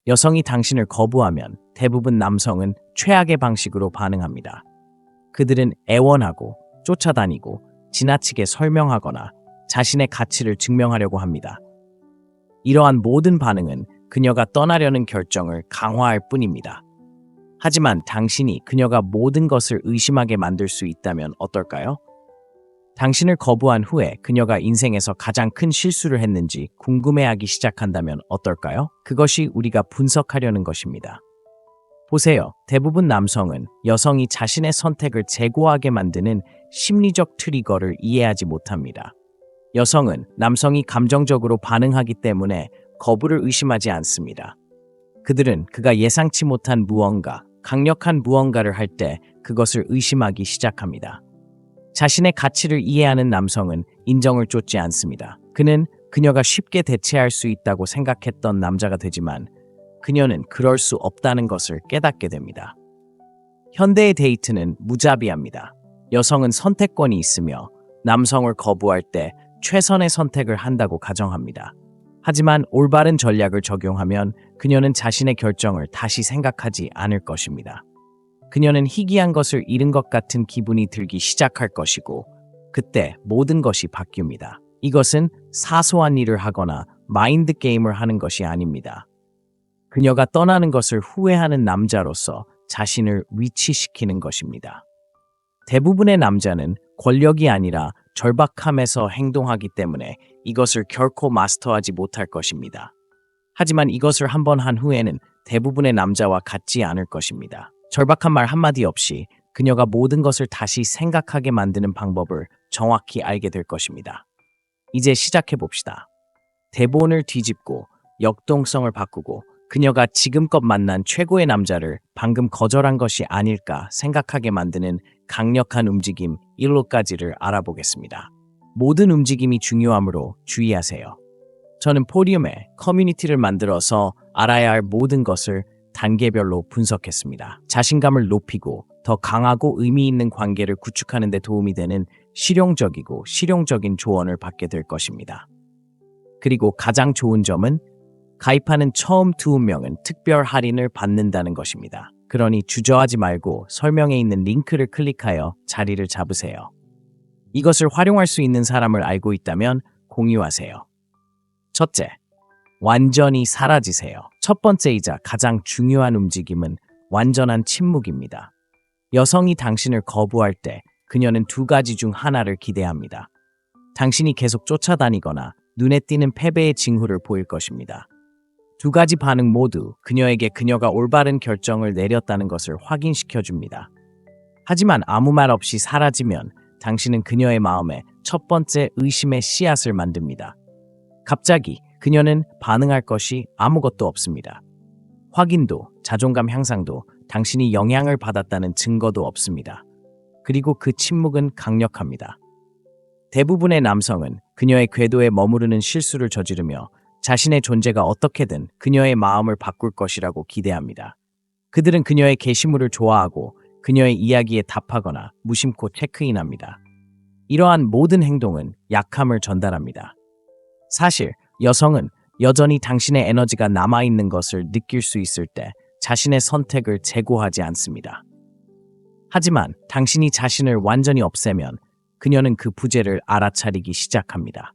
여성이 당신을 거부하면 대부분 남성은 최악의 방식으로 반응합니다. 그들은 애원하고 쫓아다니고 지나치게 설명하거나 자신의 가치를 증명하려고 합니다. 이러한 모든 반응은 그녀가 떠나려는 결정을 강화할 뿐입니다. 하지만 당신이 그녀가 모든 것을 의심하게 만들 수 있다면 어떨까요? 당신을 거부한 후에 그녀가 인생에서 가장 큰 실수를 했는지 궁금해하기 시작한다면 어떨까요? 그것이 우리가 분석하려는 것입니다. 보세요. 대부분 남성은 여성이 자신의 선택을 재고하게 만드는 심리적 트리거를 이해하지 못합니다. 여성은 남성이 감정적으로 반응하기 때문에 거부를 의심하지 않습니다. 그들은 그가 예상치 못한 무언가, 강력한 무언가를 할 때 그것을 의심하기 시작합니다. 자신의 가치를 이해하는 남성은 인정을 쫓지 않습니다. 그는 그녀가 쉽게 대체할 수 있다고 생각했던 남자가 되지만 그녀는 그럴 수 없다는 것을 깨닫게 됩니다. 현대의 데이트는 무자비합니다. 여성은 선택권이 있으며 남성을 거부할 때 최선의 선택을 한다고 가정합니다. 하지만 올바른 전략을 적용하면 그녀는 자신의 결정을 다시 생각하지 않을 것입니다. 그녀는 희귀한 것을 잃은 것 같은 기분이 들기 시작할 것이고 그때 모든 것이 바뀝니다. 이것은 사소한 일을 하거나 마인드 게임을 하는 것이 아닙니다. 그녀가 떠나는 것을 후회하는 남자로서 자신을 위치시키는 것입니다. 대부분의 남자는 권력이 아니라 절박함에서 행동하기 때문에 이것을 결코 마스터하지 못할 것입니다. 하지만 이것을 한번 한 후에는 대부분의 남자와 같지 않을 것입니다. 절박한 말 한마디 없이 그녀가 모든 것을 다시 생각하게 만드는 방법을 정확히 알게 될 것입니다. 이제 시작해 봅시다. 대본을 뒤집고 역동성을 바꾸고 그녀가 지금껏 만난 최고의 남자를 방금 거절한 것이 아닐까 생각하게 만드는 강력한 움직임 1호까지를 알아보겠습니다. 모든 움직임이 중요하므로 주의하세요. 저는 포디움에 커뮤니티를 만들어서 알아야 할 모든 것을 단계별로 분석했습니다. 자신감을 높이고 더 강하고 의미 있는 관계를 구축하는 데 도움이 되는 실용적이고 실용적인 조언을 받게 될 것입니다. 그리고 가장 좋은 점은 가입하는 처음 2명은 특별 할인을 받는다는 것입니다. 그러니 주저하지 말고 설명에 있는 링크를 클릭하여 자리를 잡으세요. 이것을 활용할 수 있는 사람을 알고 있다면 공유하세요. 첫째, 완전히 사라지세요. 첫 번째이자 가장 중요한 움직임은 완전한 침묵입니다. 여성이 당신을 거부할 때 그녀는 두 가지 중 하나를 기대합니다. 당신이 계속 쫓아다니거나 눈에 띄는 패배의 징후를 보일 것입니다. 두 가지 반응 모두 그녀에게 그녀가 올바른 결정을 내렸다는 것을 확인시켜줍니다. 하지만 아무 말 없이 사라지면 당신은 그녀의 마음에 첫 번째 의심의 씨앗을 만듭니다. 갑자기 그녀는 반응할 것이 아무것도 없습니다. 확인도, 자존감 향상도, 당신이 영향을 받았다는 증거도 없습니다. 그리고 그 침묵은 강력합니다. 대부분의 남성은 그녀의 궤도에 머무르는 실수를 저지르며 자신의 존재가 어떻게든 그녀의 마음을 바꿀 것이라고 기대합니다. 그들은 그녀의 게시물을 좋아하고 그녀의 이야기에 답하거나 무심코 체크인합니다. 이러한 모든 행동은 약함을 전달합니다. 사실 여성은 여전히 당신의 에너지가 남아있는 것을 느낄 수 있을 때 자신의 선택을 재고하지 않습니다. 하지만 당신이 자신을 완전히 없애면 그녀는 그 부재를 알아차리기 시작합니다.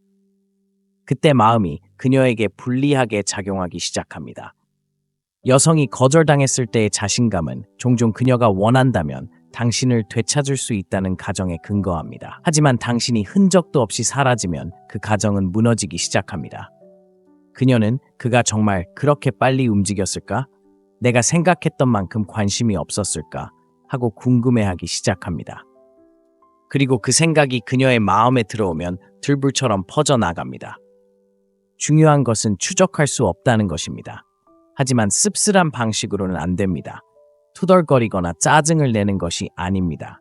그때 마음이 그녀에게 불리하게 작용하기 시작합니다. 여성이 거절당했을 때의 자신감은 종종 그녀가 원한다면 당신을 되찾을 수 있다는 가정에 근거합니다. 하지만 당신이 흔적도 없이 사라지면 그 가정은 무너지기 시작합니다. 그녀는 그가 정말 그렇게 빨리 움직였을까? 내가 생각했던 만큼 관심이 없었을까? 하고 궁금해하기 시작합니다. 그리고 그 생각이 그녀의 마음에 들어오면 들불처럼 퍼져나갑니다. 중요한 것은 추적할 수 없다는 것입니다. 하지만 씁쓸한 방식으로는 안 됩니다. 투덜거리거나 짜증을 내는 것이 아닙니다.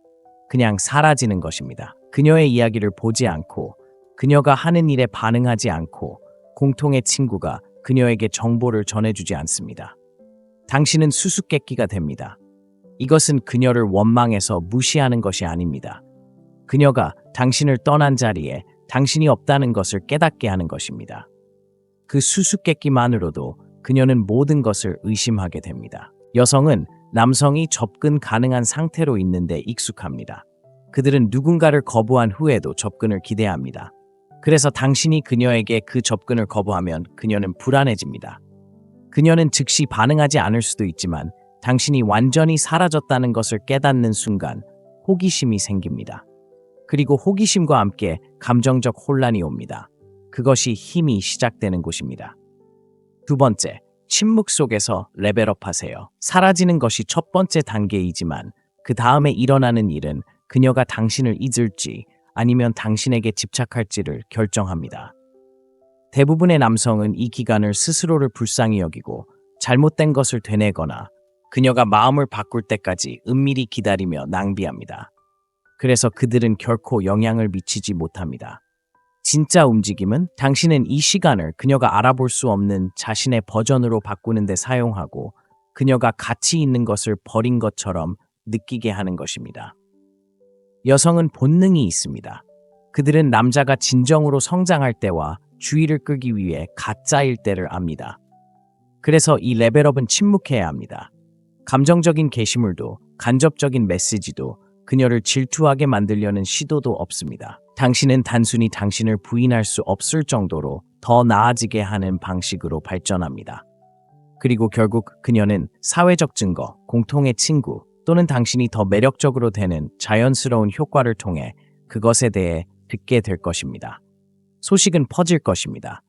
그냥 사라지는 것입니다. 그녀의 이야기를 보지 않고, 그녀가 하는 일에 반응하지 않고, 공통의 친구가 그녀에게 정보를 전해주지 않습니다. 당신은 수수께끼가 됩니다. 이것은 그녀를 원망해서 무시하는 것이 아닙니다. 그녀가 당신을 떠난 자리에 당신이 없다는 것을 깨닫게 하는 것입니다. 그 수수께끼만으로도 그녀는 모든 것을 의심하게 됩니다. 여성은 남성이 접근 가능한 상태로 있는데 익숙합니다. 그들은 누군가를 거부한 후에도 접근을 기대합니다. 그래서 당신이 그녀에게 그 접근을 거부하면 그녀는 불안해집니다. 그녀는 즉시 반응하지 않을 수도 있지만 당신이 완전히 사라졌다는 것을 깨닫는 순간 호기심이 생깁니다. 그리고 호기심과 함께 감정적 혼란이 옵니다. 그것이 힘이 시작되는 곳입니다. 두 번째, 침묵 속에서 레벨업 하세요. 사라지는 것이 첫 번째 단계이지만 그 다음에 일어나는 일은 그녀가 당신을 잊을지 아니면 당신에게 집착할지를 결정합니다. 대부분의 남성은 이 기간을 스스로를 불쌍히 여기고 잘못된 것을 되뇌거나 그녀가 마음을 바꿀 때까지 은밀히 기다리며 낭비합니다. 그래서 그들은 결코 영향을 미치지 못합니다. 진짜 움직임은 당신은 이 시간을 그녀가 알아볼 수 없는 자신의 버전으로 바꾸는 데 사용하고 그녀가 가치 있는 것을 버린 것처럼 느끼게 하는 것입니다. 여성은 본능이 있습니다. 그들은 남자가 진정으로 성장할 때와 주의를 끄기 위해 가짜일 때를 압니다. 그래서 이 레벨업은 침묵해야 합니다. 감정적인 게시물도 간접적인 메시지도 그녀를 질투하게 만들려는 시도도 없습니다. 당신은 단순히 당신을 부인할 수 없을 정도로 더 나아지게 하는 방식으로 발전합니다. 그리고 결국 그녀는 사회적 증거, 공통의 친구 또는 당신이 더 매력적으로 되는 자연스러운 효과를 통해 그것에 대해 듣게 될 것입니다. 소식은 퍼질 것입니다.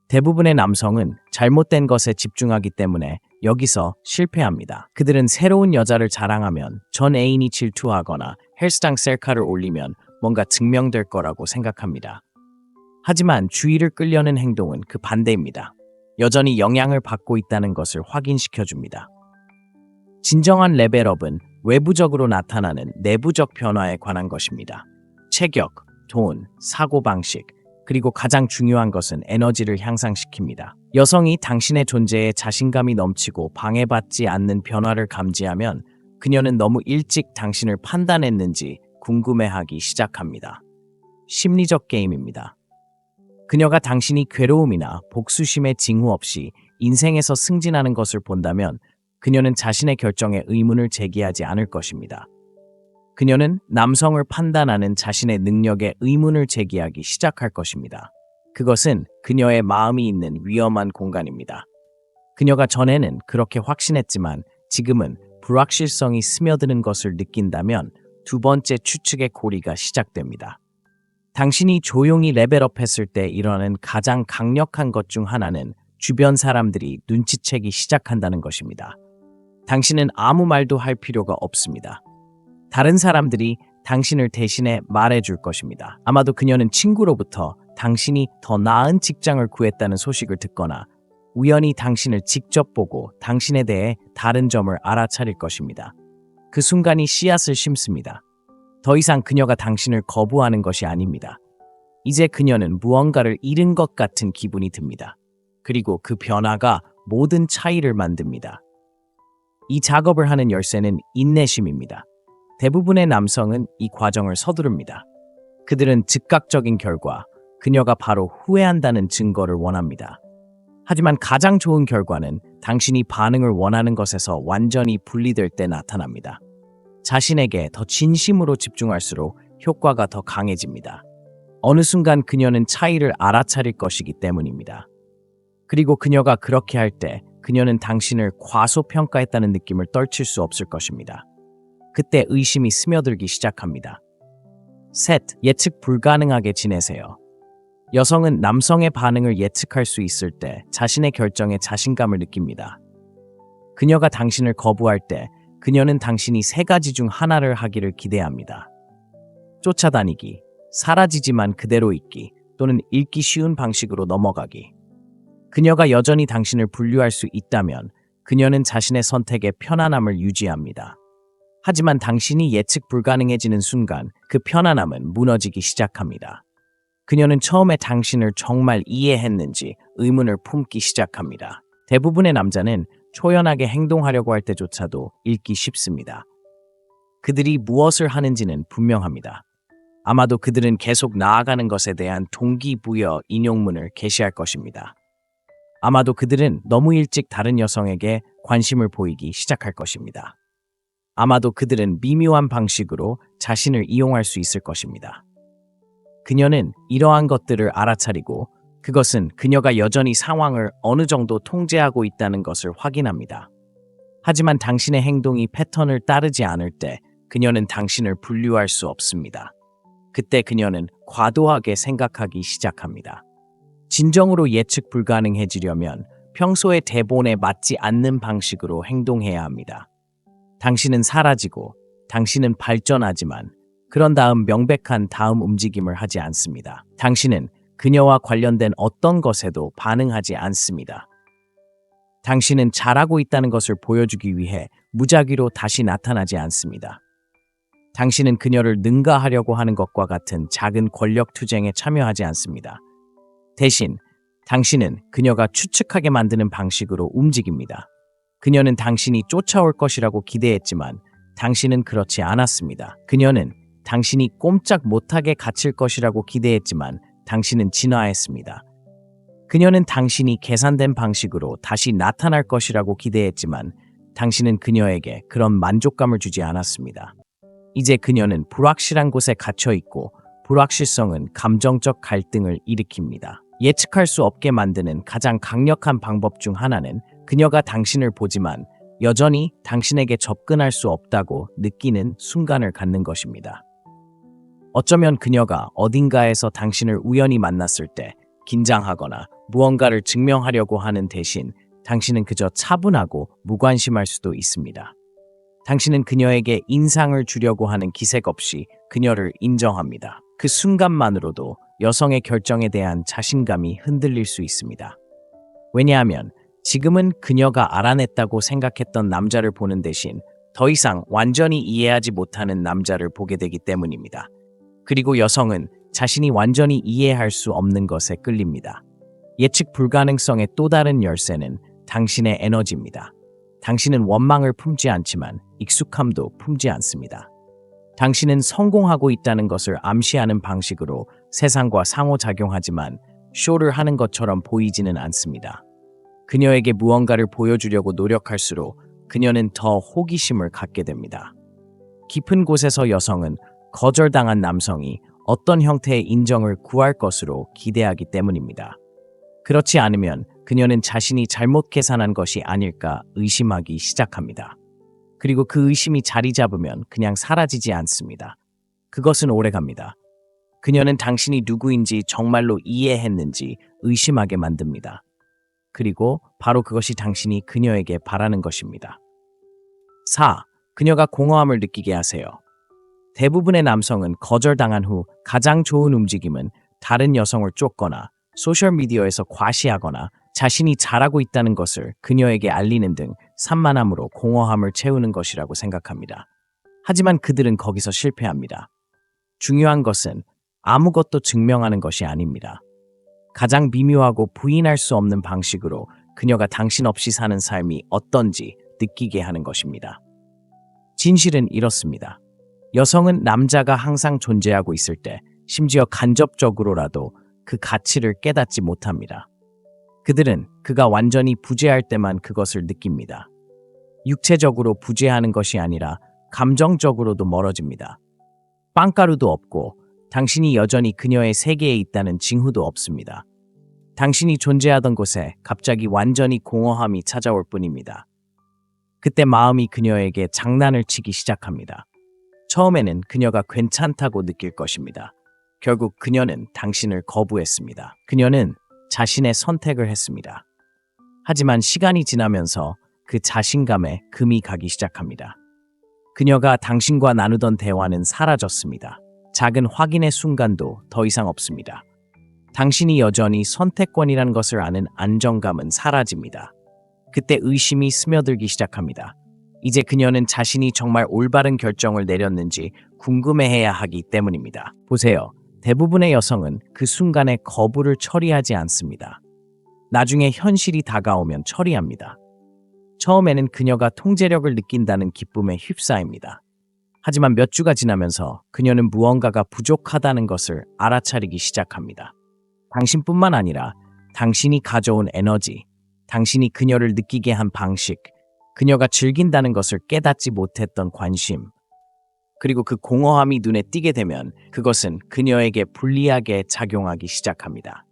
대부분의 남성은 잘못된 것에 집중하기 때문에 여기서 실패합니다. 그들은 새로운 여자를 자랑하면 전 애인이 질투하거나 헬스장 셀카를 올리면 뭔가 증명될 거라고 생각합니다. 하지만 주의를 끌려는 행동은 그 반대입니다. 여전히 영향을 받고 있다는 것을 확인시켜줍니다. 진정한 레벨업은 외부적으로 나타나는 내부적 변화에 관한 것입니다. 체격, 돈, 사고방식, 그리고 가장 중요한 것은 에너지를 향상시킵니다. 여성이 당신의 존재에 자신감이 넘치고 방해받지 않는 변화를 감지하면 그녀는 너무 일찍 당신을 판단했는지 궁금해하기 시작합니다. 심리적 게임입니다. 그녀가 당신이 괴로움이나 복수심의 징후 없이 인생에서 승진하는 것을 본다면 그녀는 자신의 결정에 의문을 제기하지 않을 것입니다. 그녀는 남성을 판단하는 자신의 능력에 의문을 제기하기 시작할 것입니다. 그것은 그녀의 마음이 있는 위험한 공간입니다. 그녀가 전에는 그렇게 확신했지만 지금은 불확실성이 스며드는 것을 느낀다면 두 번째 추측의 고리가 시작됩니다. 당신이 조용히 레벨업했을 때 일어나는 가장 강력한 것 중 하나는 주변 사람들이 눈치채기 시작한다는 것입니다. 당신은 아무 말도 할 필요가 없습니다. 다른 사람들이 당신을 대신해 말해줄 것입니다. 아마도 그녀는 친구로부터 당신이 더 나은 직장을 구했다는 소식을 듣거나 우연히 당신을 직접 보고 당신에 대해 다른 점을 알아차릴 것입니다. 그 순간이 씨앗을 심습니다. 더 이상 그녀가 당신을 거부하는 것이 아닙니다. 이제 그녀는 무언가를 잃은 것 같은 기분이 듭니다. 그리고 그 변화가 모든 차이를 만듭니다. 이 작업을 하는 열쇠는 인내심입니다. 대부분의 남성은 이 과정을 서두릅니다. 그들은 즉각적인 결과, 그녀가 바로 후회한다는 증거를 원합니다. 하지만 가장 좋은 결과는 당신이 반응을 원하는 것에서 완전히 분리될 때 나타납니다. 자신에게 더 진심으로 집중할수록 효과가 더 강해집니다. 어느 순간 그녀는 차이를 알아차릴 것이기 때문입니다. 그리고 그녀가 그렇게 할 때 그녀는 당신을 과소평가했다는 느낌을 떨칠 수 없을 것입니다. 그때 의심이 스며들기 시작합니다. 셋, 예측 불가능하게 지내세요. 여성은 남성의 반응을 예측할 수 있을 때 자신의 결정에 자신감을 느낍니다. 그녀가 당신을 거부할 때 그녀는 당신이 세 가지 중 하나를 하기를 기대합니다. 쫓아다니기, 사라지지만 그대로 있기, 또는 읽기 쉬운 방식으로 넘어가기. 그녀가 여전히 당신을 분류할 수 있다면 그녀는 자신의 선택에 편안함을 유지합니다. 하지만 당신이 예측 불가능해지는 순간 그 편안함은 무너지기 시작합니다. 그녀는 처음에 당신을 정말 이해했는지 의문을 품기 시작합니다. 대부분의 남자는 초연하게 행동하려고 할 때조차도 읽기 쉽습니다. 그들이 무엇을 하는지는 분명합니다. 아마도 그들은 계속 나아가는 것에 대한 동기부여 인용문을 게시할 것입니다. 아마도 그들은 너무 일찍 다른 여성에게 관심을 보이기 시작할 것입니다. 아마도 그들은 미묘한 방식으로 자신을 이용할 수 있을 것입니다. 그녀는 이러한 것들을 알아차리고 그것은 그녀가 여전히 상황을 어느 정도 통제하고 있다는 것을 확인합니다. 하지만 당신의 행동이 패턴을 따르지 않을 때 그녀는 당신을 분류할 수 없습니다. 그때 그녀는 과도하게 생각하기 시작합니다. 진정으로 예측 불가능해지려면 평소의 대본에 맞지 않는 방식으로 행동해야 합니다. 당신은 사라지고 당신은 발전하지만 그런 다음 명백한 다음 움직임을 하지 않습니다. 당신은 그녀와 관련된 어떤 것에도 반응하지 않습니다. 당신은 잘하고 있다는 것을 보여주기 위해 무작위로 다시 나타나지 않습니다. 당신은 그녀를 능가하려고 하는 것과 같은 작은 권력 투쟁에 참여하지 않습니다. 대신 당신은 그녀가 추측하게 만드는 방식으로 움직입니다. 그녀는 당신이 쫓아올 것이라고 기대했지만 당신은 그렇지 않았습니다. 그녀는 당신이 꼼짝 못하게 갇힐 것이라고 기대했지만 당신은 진화했습니다. 그녀는 당신이 계산된 방식으로 다시 나타날 것이라고 기대했지만 당신은 그녀에게 그런 만족감을 주지 않았습니다. 이제 그녀는 불확실한 곳에 갇혀 있고 불확실성은 감정적 갈등을 일으킵니다. 예측할 수 없게 만드는 가장 강력한 방법 중 하나는 그녀가 당신을 보지만 여전히 당신에게 접근할 수 없다고 느끼는 순간을 갖는 것입니다. 어쩌면 그녀가 어딘가에서 당신을 우연히 만났을 때 긴장하거나 무언가를 증명하려고 하는 대신 당신은 그저 차분하고 무관심할 수도 있습니다. 당신은 그녀에게 인상을 주려고 하는 기색 없이 그녀를 인정합니다. 그 순간만으로도 여성의 결정에 대한 자신감이 흔들릴 수 있습니다. 왜냐하면 지금은 그녀가 알아냈다고 생각했던 남자를 보는 대신 더 이상 완전히 이해하지 못하는 남자를 보게 되기 때문입니다. 그리고 여성은 자신이 완전히 이해할 수 없는 것에 끌립니다. 예측 불가능성의 또 다른 열쇠는 당신의 에너지입니다. 당신은 원망을 품지 않지만 익숙함도 품지 않습니다. 당신은 성공하고 있다는 것을 암시하는 방식으로 세상과 상호작용하지만 쇼를 하는 것처럼 보이지는 않습니다. 그녀에게 무언가를 보여주려고 노력할수록 그녀는 더 호기심을 갖게 됩니다. 깊은 곳에서 여성은 거절당한 남성이 어떤 형태의 인정을 구할 것으로 기대하기 때문입니다. 그렇지 않으면 그녀는 자신이 잘못 계산한 것이 아닐까 의심하기 시작합니다. 그리고 그 의심이 자리 잡으면 그냥 사라지지 않습니다. 그것은 오래갑니다. 그녀는 당신이 누구인지 정말로 이해했는지 의심하게 만듭니다. 그리고 바로 그것이 당신이 그녀에게 바라는 것입니다. 4. 그녀가 공허함을 느끼게 하세요. 대부분의 남성은 거절당한 후 가장 좋은 움직임은 다른 여성을 쫓거나 소셜미디어에서 과시하거나 자신이 잘하고 있다는 것을 그녀에게 알리는 등 산만함으로 공허함을 채우는 것이라고 생각합니다. 하지만 그들은 거기서 실패합니다. 중요한 것은 아무것도 증명하는 것이 아닙니다. 가장 미묘하고 부인할 수 없는 방식으로 그녀가 당신 없이 사는 삶이 어떤지 느끼게 하는 것입니다. 진실은 이렇습니다. 여성은 남자가 항상 존재하고 있을 때, 심지어 간접적으로라도 그 가치를 깨닫지 못합니다. 그들은 그가 완전히 부재할 때만 그것을 느낍니다. 육체적으로 부재하는 것이 아니라 감정적으로도 멀어집니다. 빵가루도 없고 당신이 여전히 그녀의 세계에 있다는 징후도 없습니다. 당신이 존재하던 곳에 갑자기 완전히 공허함이 찾아올 뿐입니다. 그때 마음이 그녀에게 장난을 치기 시작합니다. 처음에는 그녀가 괜찮다고 느낄 것입니다. 결국 그녀는 당신을 거부했습니다. 그녀는 자신의 선택을 했습니다. 하지만 시간이 지나면서 그 자신감에 금이 가기 시작합니다. 그녀가 당신과 나누던 대화는 사라졌습니다. 작은 확인의 순간도 더 이상 없습니다. 당신이 여전히 선택권이라는 것을 아는 안정감은 사라집니다. 그때 의심이 스며들기 시작합니다. 이제 그녀는 자신이 정말 올바른 결정을 내렸는지 궁금해해야 하기 때문입니다. 보세요. 대부분의 여성은 그 순간에 거부를 처리하지 않습니다. 나중에 현실이 다가오면 처리합니다. 처음에는 그녀가 통제력을 느낀다는 기쁨에 휩싸입니다. 하지만 몇 주가 지나면서 그녀는 무언가가 부족하다는 것을 알아차리기 시작합니다. 당신뿐만 아니라 당신이 가져온 에너지, 당신이 그녀를 느끼게 한 방식, 그녀가 즐긴다는 것을 깨닫지 못했던 관심, 그리고 그 공허함이 눈에 띄게 되면 그것은 그녀에게 불리하게 작용하기 시작합니다.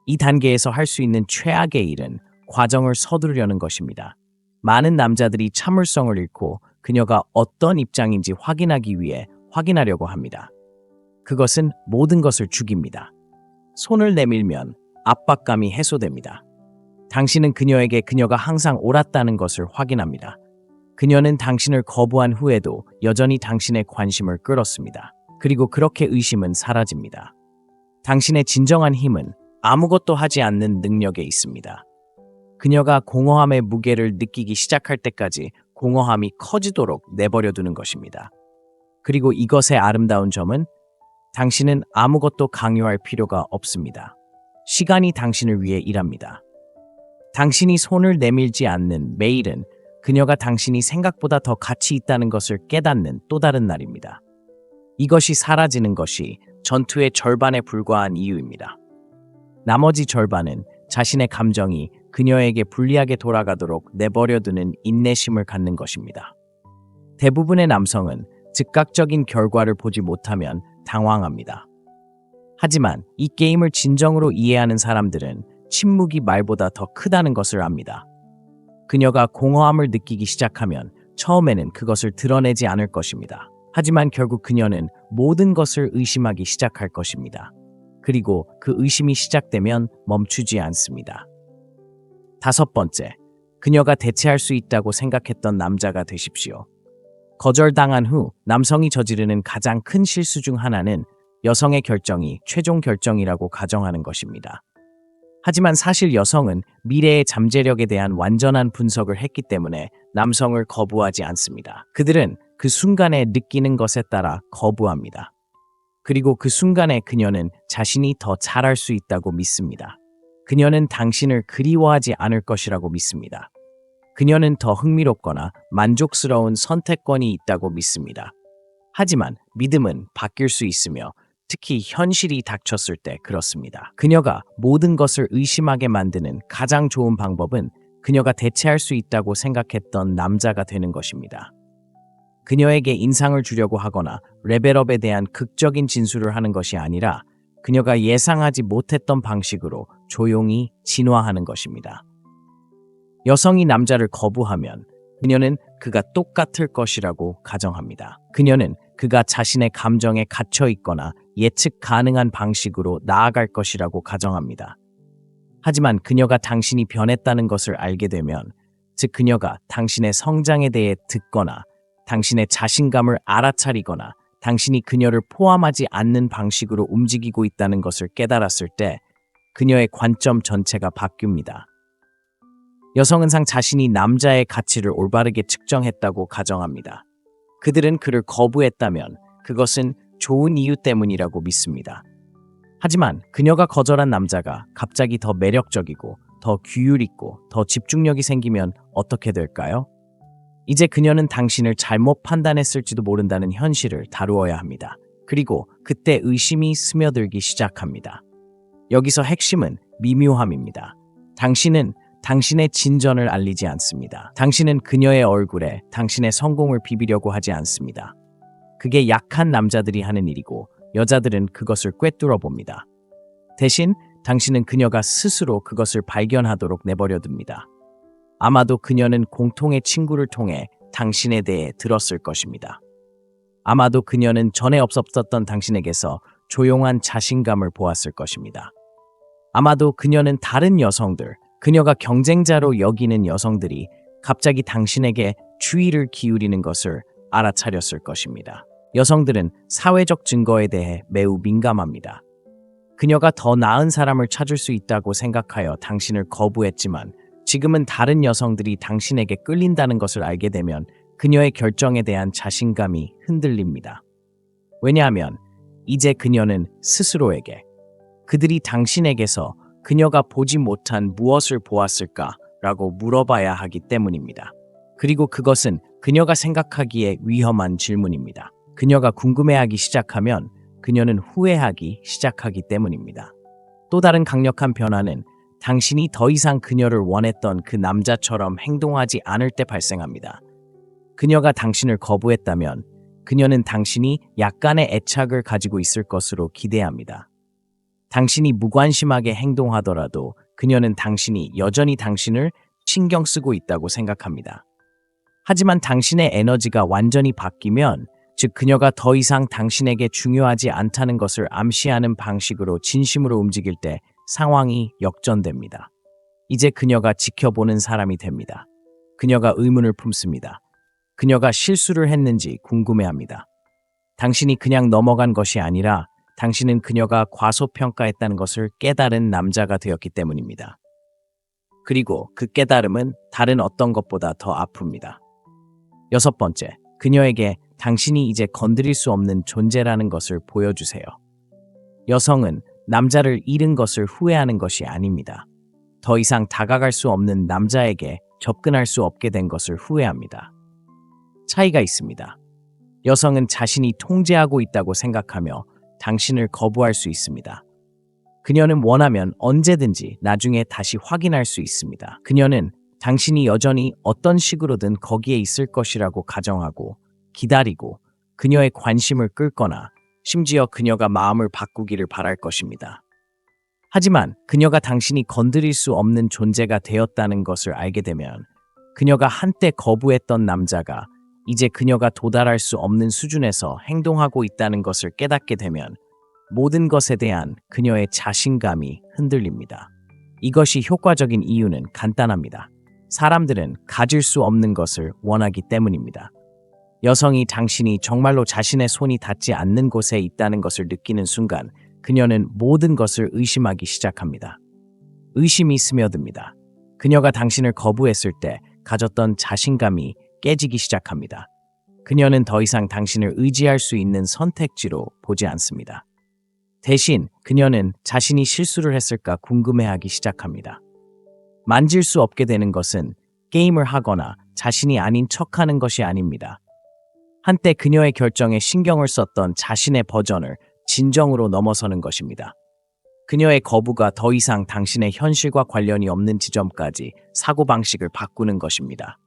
이 단계에서 할 수 있는 최악의 일은 과정을 서두르려는 것입니다. 많은 남자들이 참을성을 잃고 그녀가 어떤 입장인지 확인하기 위해 확인하려고 합니다. 그것은 모든 것을 죽입니다. 손을 내밀면 압박감이 해소됩니다. 당신은 그녀에게 그녀가 항상 옳았다는 것을 확인합니다. 그녀는 당신을 거부한 후에도 여전히 당신의 관심을 끌었습니다. 그리고 그렇게 의심은 사라집니다. 당신의 진정한 힘은 아무것도 하지 않는 능력에 있습니다. 그녀가 공허함의 무게를 느끼기 시작할 때까지 공허함이 커지도록 내버려두는 것입니다. 그리고 이것의 아름다운 점은 당신은 아무것도 강요할 필요가 없습니다. 시간이 당신을 위해 일합니다. 당신이 손을 내밀지 않는 매일은 그녀가 당신이 생각보다 더 가치 있다는 것을 깨닫는 또 다른 날입니다. 이것이 사라지는 것이 전투의 절반에 불과한 이유입니다. 나머지 절반은 자신의 감정이 그녀에게 불리하게 돌아가도록 내버려두는 인내심을 갖는 것입니다. 대부분의 남성은 즉각적인 결과를 보지 못하면 당황합니다. 하지만 이 게임을 진정으로 이해하는 사람들은 침묵이 말보다 더 크다는 것을 압니다. 그녀가 공허함을 느끼기 시작하면 처음에는 그것을 드러내지 않을 것입니다. 하지만 결국 그녀는 모든 것을 의심하기 시작할 것입니다. 그리고 그 의심이 시작되면 멈추지 않습니다. 5번째, 그녀가 대체할 수 있다고 생각했던 남자가 되십시오. 거절당한 후 남성이 저지르는 가장 큰 실수 중 하나는 여성의 결정이 최종 결정이라고 가정하는 것입니다. 하지만 사실 여성은 미래의 잠재력에 대한 완전한 분석을 했기 때문에 남성을 거부하지 않습니다. 그들은 그 순간에 느끼는 것에 따라 거부합니다. 그리고 그 순간에 그녀는 자신이 더 잘할 수 있다고 믿습니다. 그녀는 당신을 그리워하지 않을 것이라고 믿습니다. 그녀는 더 흥미롭거나 만족스러운 선택권이 있다고 믿습니다. 하지만 믿음은 바뀔 수 있으며 특히 현실이 닥쳤을 때 그렇습니다. 그녀가 모든 것을 의심하게 만드는 가장 좋은 방법은 그녀가 대체할 수 있다고 생각했던 남자가 되는 것입니다. 그녀에게 인상을 주려고 하거나 레벨업에 대한 극적인 진술을 하는 것이 아니라 그녀가 예상하지 못했던 방식으로 조용히 진화하는 것입니다. 여성이 남자를 거부하면 그녀는 그가 똑같을 것이라고 가정합니다. 그녀는 그가 자신의 감정에 갇혀 있거나 예측 가능한 방식으로 나아갈 것이라고 가정합니다. 하지만 그녀가 당신이 변했다는 것을 알게 되면, 즉 그녀가 당신의 성장에 대해 듣거나 당신의 자신감을 알아차리거나 당신이 그녀를 포함하지 않는 방식으로 움직이고 있다는 것을 깨달았을 때 그녀의 관점 전체가 바뀝니다. 여성은 항상 자신이 남자의 가치를 올바르게 측정했다고 가정합니다. 그들은 그를 거부했다면 그것은 좋은 이유 때문이라고 믿습니다. 하지만 그녀가 거절한 남자가 갑자기 더 매력적이고 더 규율 있고 더 집중력이 생기면 어떻게 될까요? 이제 그녀는 당신을 잘못 판단했을지도 모른다는 현실을 다루어야 합니다. 그리고 그때 의심이 스며들기 시작합니다. 여기서 핵심은 미묘함입니다. 당신은 당신의 진전을 알리지 않습니다. 당신은 그녀의 얼굴에 당신의 성공을 비비려고 하지 않습니다. 그게 약한 남자들이 하는 일이고 여자들은 그것을 꿰뚫어 봅니다. 대신 당신은 그녀가 스스로 그것을 발견하도록 내버려둡니다. 아마도 그녀는 공통의 친구를 통해 당신에 대해 들었을 것입니다. 아마도 그녀는 전에 없었던 당신에게서 조용한 자신감을 보았을 것입니다. 아마도 그녀는 다른 여성들, 그녀가 경쟁자로 여기는 여성들이 갑자기 당신에게 주의를 기울이는 것을 알아차렸을 것입니다. 여성들은 사회적 증거에 대해 매우 민감합니다. 그녀가 더 나은 사람을 찾을 수 있다고 생각하여 당신을 거부했지만 지금은 다른 여성들이 당신에게 끌린다는 것을 알게 되면 그녀의 결정에 대한 자신감이 흔들립니다. 왜냐하면 이제 그녀는 스스로에게 그들이 당신에게서 그녀가 보지 못한 무엇을 보았을까라고 물어봐야 하기 때문입니다. 그리고 그것은 그녀가 생각하기에 위험한 질문입니다. 그녀가 궁금해하기 시작하면 그녀는 후회하기 시작하기 때문입니다. 또 다른 강력한 변화는 당신이 더 이상 그녀를 원했던 그 남자처럼 행동하지 않을 때 발생합니다. 그녀가 당신을 거부했다면 그녀는 당신이 약간의 애착을 가지고 있을 것으로 기대합니다. 당신이 무관심하게 행동하더라도 그녀는 당신이 여전히 당신을 신경 쓰고 있다고 생각합니다. 하지만 당신의 에너지가 완전히 바뀌면, 즉 그녀가 더 이상 당신에게 중요하지 않다는 것을 암시하는 방식으로 진심으로 움직일 때 상황이 역전됩니다. 이제 그녀가 지켜보는 사람이 됩니다. 그녀가 의문을 품습니다. 그녀가 실수를 했는지 궁금해합니다. 당신이 그냥 넘어간 것이 아니라 당신은 그녀가 과소평가했다는 것을 깨달은 남자가 되었기 때문입니다. 그리고 그 깨달음은 다른 어떤 것보다 더 아픕니다. 6번째, 그녀에게 당신이 이제 건드릴 수 없는 존재라는 것을 보여주세요. 여성은 남자를 잃은 것을 후회하는 것이 아닙니다. 더 이상 다가갈 수 없는 남자에게 접근할 수 없게 된 것을 후회합니다. 차이가 있습니다. 여성은 자신이 통제하고 있다고 생각하며 당신을 거부할 수 있습니다. 그녀는 원하면 언제든지 나중에 다시 확인할 수 있습니다. 그녀는 당신이 여전히 어떤 식으로든 거기에 있을 것이라고 가정하고 기다리고 그녀의 관심을 끌거나 심지어 그녀가 마음을 바꾸기를 바랄 것입니다. 하지만 그녀가 당신이 건드릴 수 없는 존재가 되었다는 것을 알게 되면 그녀가 한때 거부했던 남자가 이제 그녀가 도달할 수 없는 수준에서 행동하고 있다는 것을 깨닫게 되면 모든 것에 대한 그녀의 자신감이 흔들립니다. 이것이 효과적인 이유는 간단합니다. 사람들은 가질 수 없는 것을 원하기 때문입니다. 여성이 당신이 정말로 자신의 손이 닿지 않는 곳에 있다는 것을 느끼는 순간 그녀는 모든 것을 의심하기 시작합니다. 의심이 스며듭니다. 그녀가 당신을 거부했을 때 가졌던 자신감이 깨지기 시작합니다. 그녀는 더 이상 당신을 의지할 수 있는 선택지로 보지 않습니다. 대신 그녀는 자신이 실수를 했을까 궁금해하기 시작합니다. 만질 수 없게 되는 것은 게임을 하거나 자신이 아닌 척하는 것이 아닙니다. 한때 그녀의 결정에 신경을 썼던 자신의 버전을 진정으로 넘어서는 것입니다. 그녀의 거부가 더 이상 당신의 현실과 관련이 없는 지점까지 사고방식을 바꾸는 것입니다.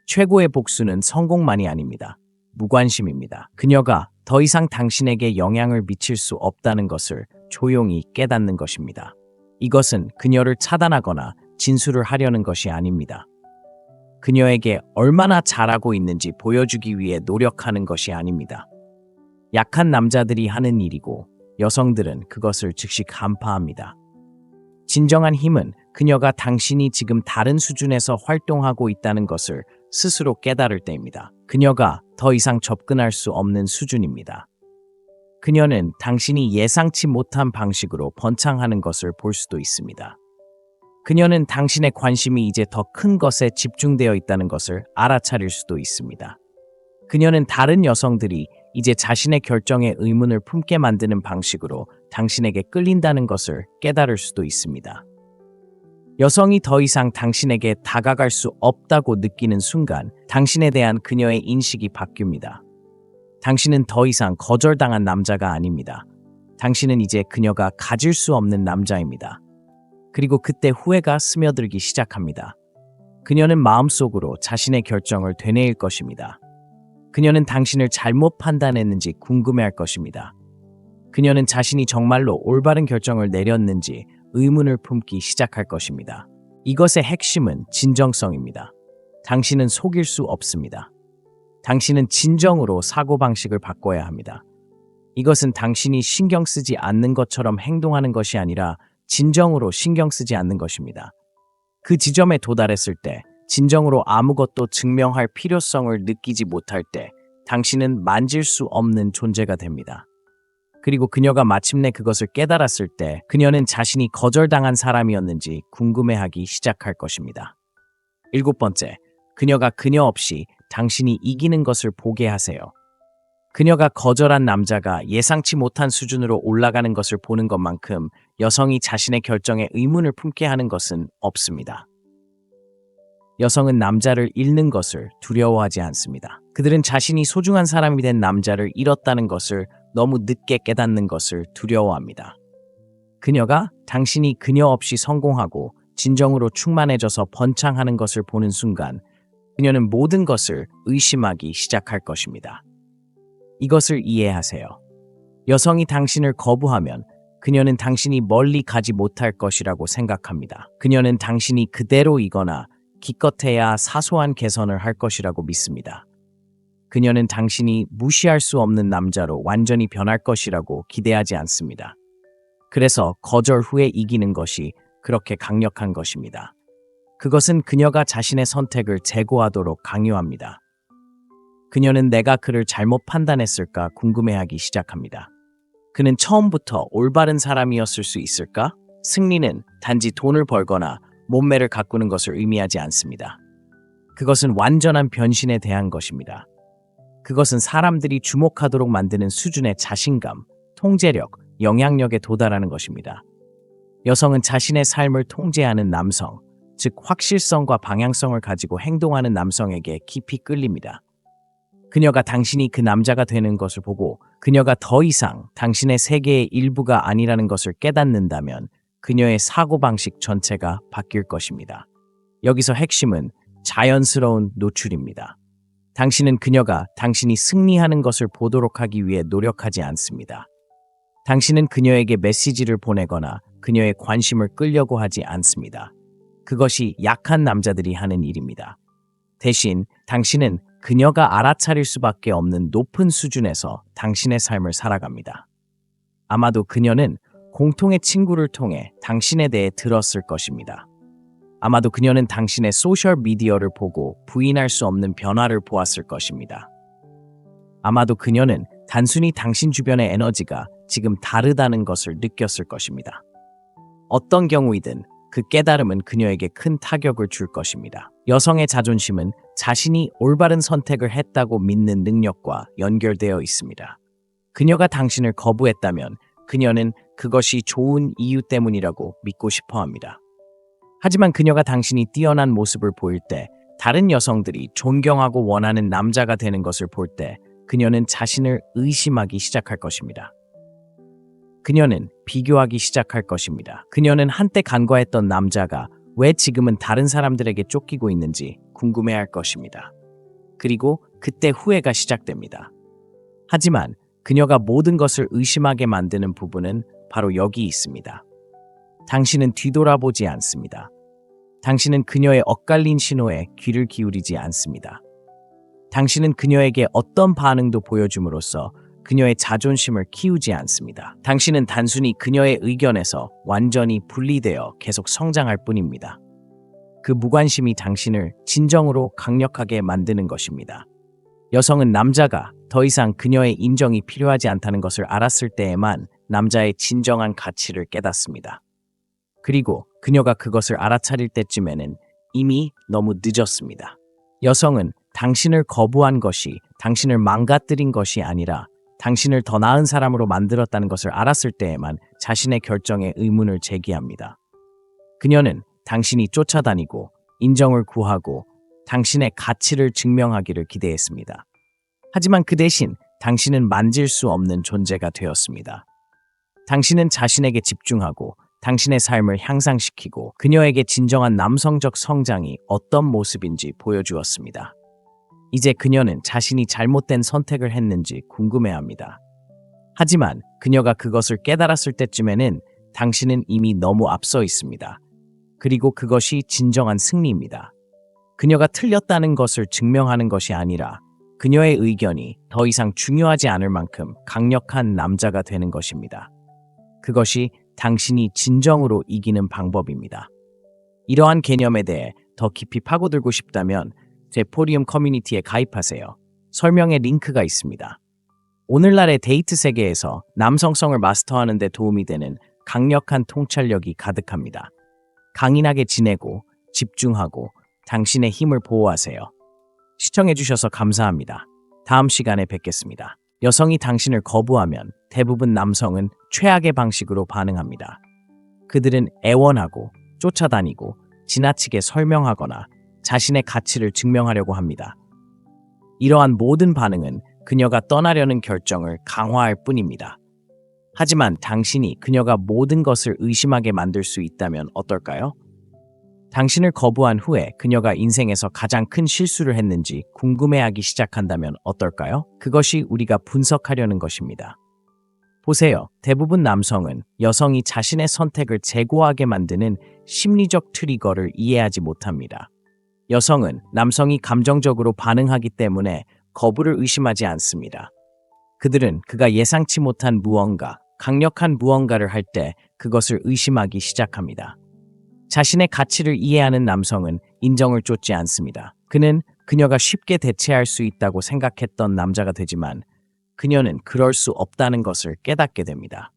최고의 복수는 성공만이 아닙니다. 무관심입니다. 그녀가 더 이상 당신에게 영향을 미칠 수 없다는 것을 조용히 깨닫는 것입니다. 이것은 그녀를 차단하거나 진술을 하려는 것이 아닙니다. 그녀에게 얼마나 잘하고 있는지 보여주기 위해 노력하는 것이 아닙니다. 약한 남자들이 하는 일이고 여성들은 그것을 즉시 간파합니다. 진정한 힘은 그녀가 당신이 지금 다른 수준에서 활동하고 있다는 것을 스스로 깨달을 때입니다. 그녀가 더 이상 접근할 수 없는 수준입니다. 그녀는 당신이 예상치 못한 방식으로 번창하는 것을 볼 수도 있습니다. 그녀는 당신의 관심이 이제 더 큰 것에 집중되어 있다는 것을 알아차릴 수도 있습니다. 그녀는 다른 여성들이 이제 자신의 결정에 의문을 품게 만드는 방식으로 당신에게 끌린다는 것을 깨달을 수도 있습니다. 여성이 더 이상 당신에게 다가갈 수 없다고 느끼는 순간 당신에 대한 그녀의 인식이 바뀝니다. 당신은 더 이상 거절당한 남자가 아닙니다. 당신은 이제 그녀가 가질 수 없는 남자입니다. 그리고 그때 후회가 스며들기 시작합니다. 그녀는 마음속으로 자신의 결정을 되뇌일 것입니다. 그녀는 당신을 잘못 판단했는지 궁금해할 것입니다. 그녀는 자신이 정말로 올바른 결정을 내렸는지 의문을 품기 시작할 것입니다. 이것의 핵심은 진정성입니다. 당신은 속일 수 없습니다. 당신은 진정으로 사고방식을 바꿔야 합니다. 이것은 당신이 신경 쓰지 않는 것처럼 행동하는 것이 아니라 진정으로 신경 쓰지 않는 것입니다. 그 지점에 도달했을 때, 진정으로 아무것도 증명할 필요성을 느끼지 못할 때, 당신은 만질 수 없는 존재가 됩니다. 그리고 그녀가 마침내 그것을 깨달았을 때, 그녀는 자신이 거절당한 사람이었는지 궁금해하기 시작할 것입니다. 7번째, 그녀가 그녀 없이 당신이 이기는 것을 보게 하세요. 그녀가 거절한 남자가 예상치 못한 수준으로 올라가는 것을 보는 것만큼 여성이 자신의 결정에 의문을 품게 하는 것은 없습니다. 여성은 남자를 잃는 것을 두려워하지 않습니다. 그들은 자신이 소중한 사람이 된 남자를 잃었다는 것을 너무 늦게 깨닫는 것을 두려워합니다. 그녀가 당신이 그녀 없이 성공하고 진정으로 충만해져서 번창하는 것을 보는 순간 그녀는 모든 것을 의심하기 시작할 것입니다. 이것을 이해하세요. 여성이 당신을 거부하면 그녀는 당신이 멀리 가지 못할 것이라고 생각합니다. 그녀는 당신이 그대로이거나 기껏해야 사소한 개선을 할 것이라고 믿습니다. 그녀는 당신이 무시할 수 없는 남자로 완전히 변할 것이라고 기대하지 않습니다. 그래서 거절 후에 이기는 것이 그렇게 강력한 것입니다. 그것은 그녀가 자신의 선택을 재고하도록 강요합니다. 그녀는 내가 그를 잘못 판단했을까 궁금해하기 시작합니다. 그는 처음부터 올바른 사람이었을 수 있을까? 승리는 단지 돈을 벌거나 몸매를 가꾸는 것을 의미하지 않습니다. 그것은 완전한 변신에 대한 것입니다. 그것은 사람들이 주목하도록 만드는 수준의 자신감, 통제력, 영향력에 도달하는 것입니다. 여성은 자신의 삶을 통제하는 남성, 즉 확실성과 방향성을 가지고 행동하는 남성에게 깊이 끌립니다. 그녀가 당신이 그 남자가 되는 것을 보고 그녀가 더 이상 당신의 세계의 일부가 아니라는 것을 깨닫는다면 그녀의 사고방식 전체가 바뀔 것입니다. 여기서 핵심은 자연스러운 노출입니다. 당신은 그녀가 당신이 승리하는 것을 보도록 하기 위해 노력하지 않습니다. 당신은 그녀에게 메시지를 보내거나 그녀의 관심을 끌려고 하지 않습니다. 그것이 약한 남자들이 하는 일입니다. 대신 당신은 그녀가 알아차릴 수밖에 없는 높은 수준에서 당신의 삶을 살아갑니다. 아마도 그녀는 공통의 친구를 통해 당신에 대해 들었을 것입니다. 아마도 그녀는 당신의 소셜미디어를 보고 부인할 수 없는 변화를 보았을 것입니다. 아마도 그녀는 단순히 당신 주변의 에너지가 지금 다르다는 것을 느꼈을 것입니다. 어떤 경우이든 그 깨달음은 그녀에게 큰 타격을 줄 것입니다. 여성의 자존심은 자신이 올바른 선택을 했다고 믿는 능력과 연결되어 있습니다. 그녀가 당신을 거부했다면 그녀는 그것이 좋은 이유 때문이라고 믿고 싶어 합니다. 하지만 그녀가 당신이 뛰어난 모습을 보일 때, 다른 여성들이 존경하고 원하는 남자가 되는 것을 볼 때, 그녀는 자신을 의심하기 시작할 것입니다. 그녀는 비교하기 시작할 것입니다. 그녀는 한때 간과했던 남자가 왜 지금은 다른 사람들에게 쫓기고 있는지 궁금해할 것입니다. 그리고 그때 후회가 시작됩니다. 하지만 그녀가 모든 것을 의심하게 만드는 부분은 바로 여기 있습니다. 당신은 뒤돌아보지 않습니다. 당신은 그녀의 엇갈린 신호에 귀를 기울이지 않습니다. 당신은 그녀에게 어떤 반응도 보여줌으로써 그녀의 자존심을 키우지 않습니다. 당신은 단순히 그녀의 의견에서 완전히 분리되어 계속 성장할 뿐입니다. 그 무관심이 당신을 진정으로 강력하게 만드는 것입니다. 여성은 남자가 더 이상 그녀의 인정이 필요하지 않다는 것을 알았을 때에만 남자의 진정한 가치를 깨닫습니다. 그리고 그녀가 그것을 알아차릴 때쯤에는 이미 너무 늦었습니다. 여성은 당신을 거부한 것이 당신을 망가뜨린 것이 아니라 당신을 더 나은 사람으로 만들었다는 것을 알았을 때에만 자신의 결정에 의문을 제기합니다. 그녀는 당신이 쫓아다니고 인정을 구하고 당신의 가치를 증명하기를 기대했습니다. 하지만 그 대신 당신은 만질 수 없는 존재가 되었습니다. 당신은 자신에게 집중하고 당신의 삶을 향상시키고 그녀에게 진정한 남성적 성장이 어떤 모습인지 보여주었습니다. 이제 그녀는 자신이 잘못된 선택을 했는지 궁금해합니다. 하지만 그녀가 그것을 깨달았을 때쯤에는 당신은 이미 너무 앞서 있습니다. 그리고 그것이 진정한 승리입니다. 그녀가 틀렸다는 것을 증명하는 것이 아니라 그녀의 의견이 더 이상 중요하지 않을 만큼 강력한 남자가 되는 것입니다. 그것이 당신이 진정으로 이기는 방법입니다. 이러한 개념에 대해 더 깊이 파고들고 싶다면 제 포리움 커뮤니티에 가입하세요. 설명에 링크가 있습니다. 오늘날의 데이트 세계에서 남성성을 마스터하는 데 도움이 되는 강력한 통찰력이 가득합니다. 강인하게 지내고 집중하고 당신의 힘을 보호하세요. 시청해주셔서 감사합니다. 다음 시간에 뵙겠습니다. 여성이 당신을 거부하면 대부분 남성은 최악의 방식으로 반응합니다. 그들은 애원하고 쫓아다니고 지나치게 설명하거나 자신의 가치를 증명하려고 합니다. 이러한 모든 반응은 그녀가 떠나려는 결정을 강화할 뿐입니다. 하지만 당신이 그녀가 모든 것을 의심하게 만들 수 있다면 어떨까요? 당신을 거부한 후에 그녀가 인생에서 가장 큰 실수를 했는지 궁금해하기 시작한다면 어떨까요? 그것이 우리가 분석하려는 것입니다. 보세요. 대부분 남성은 여성이 자신의 선택을 재고하게 만드는 심리적 트리거를 이해하지 못합니다. 여성은 남성이 감정적으로 반응하기 때문에 거부를 의심하지 않습니다. 그들은 그가 예상치 못한 무언가, 강력한 무언가를 할 때 그것을 의심하기 시작합니다. 자신의 가치를 이해하는 남성은 인정을 쫓지 않습니다. 그는 그녀가 쉽게 대체할 수 있다고 생각했던 남자가 되지만 그녀는 그럴 수 없다는 것을 깨닫게 됩니다.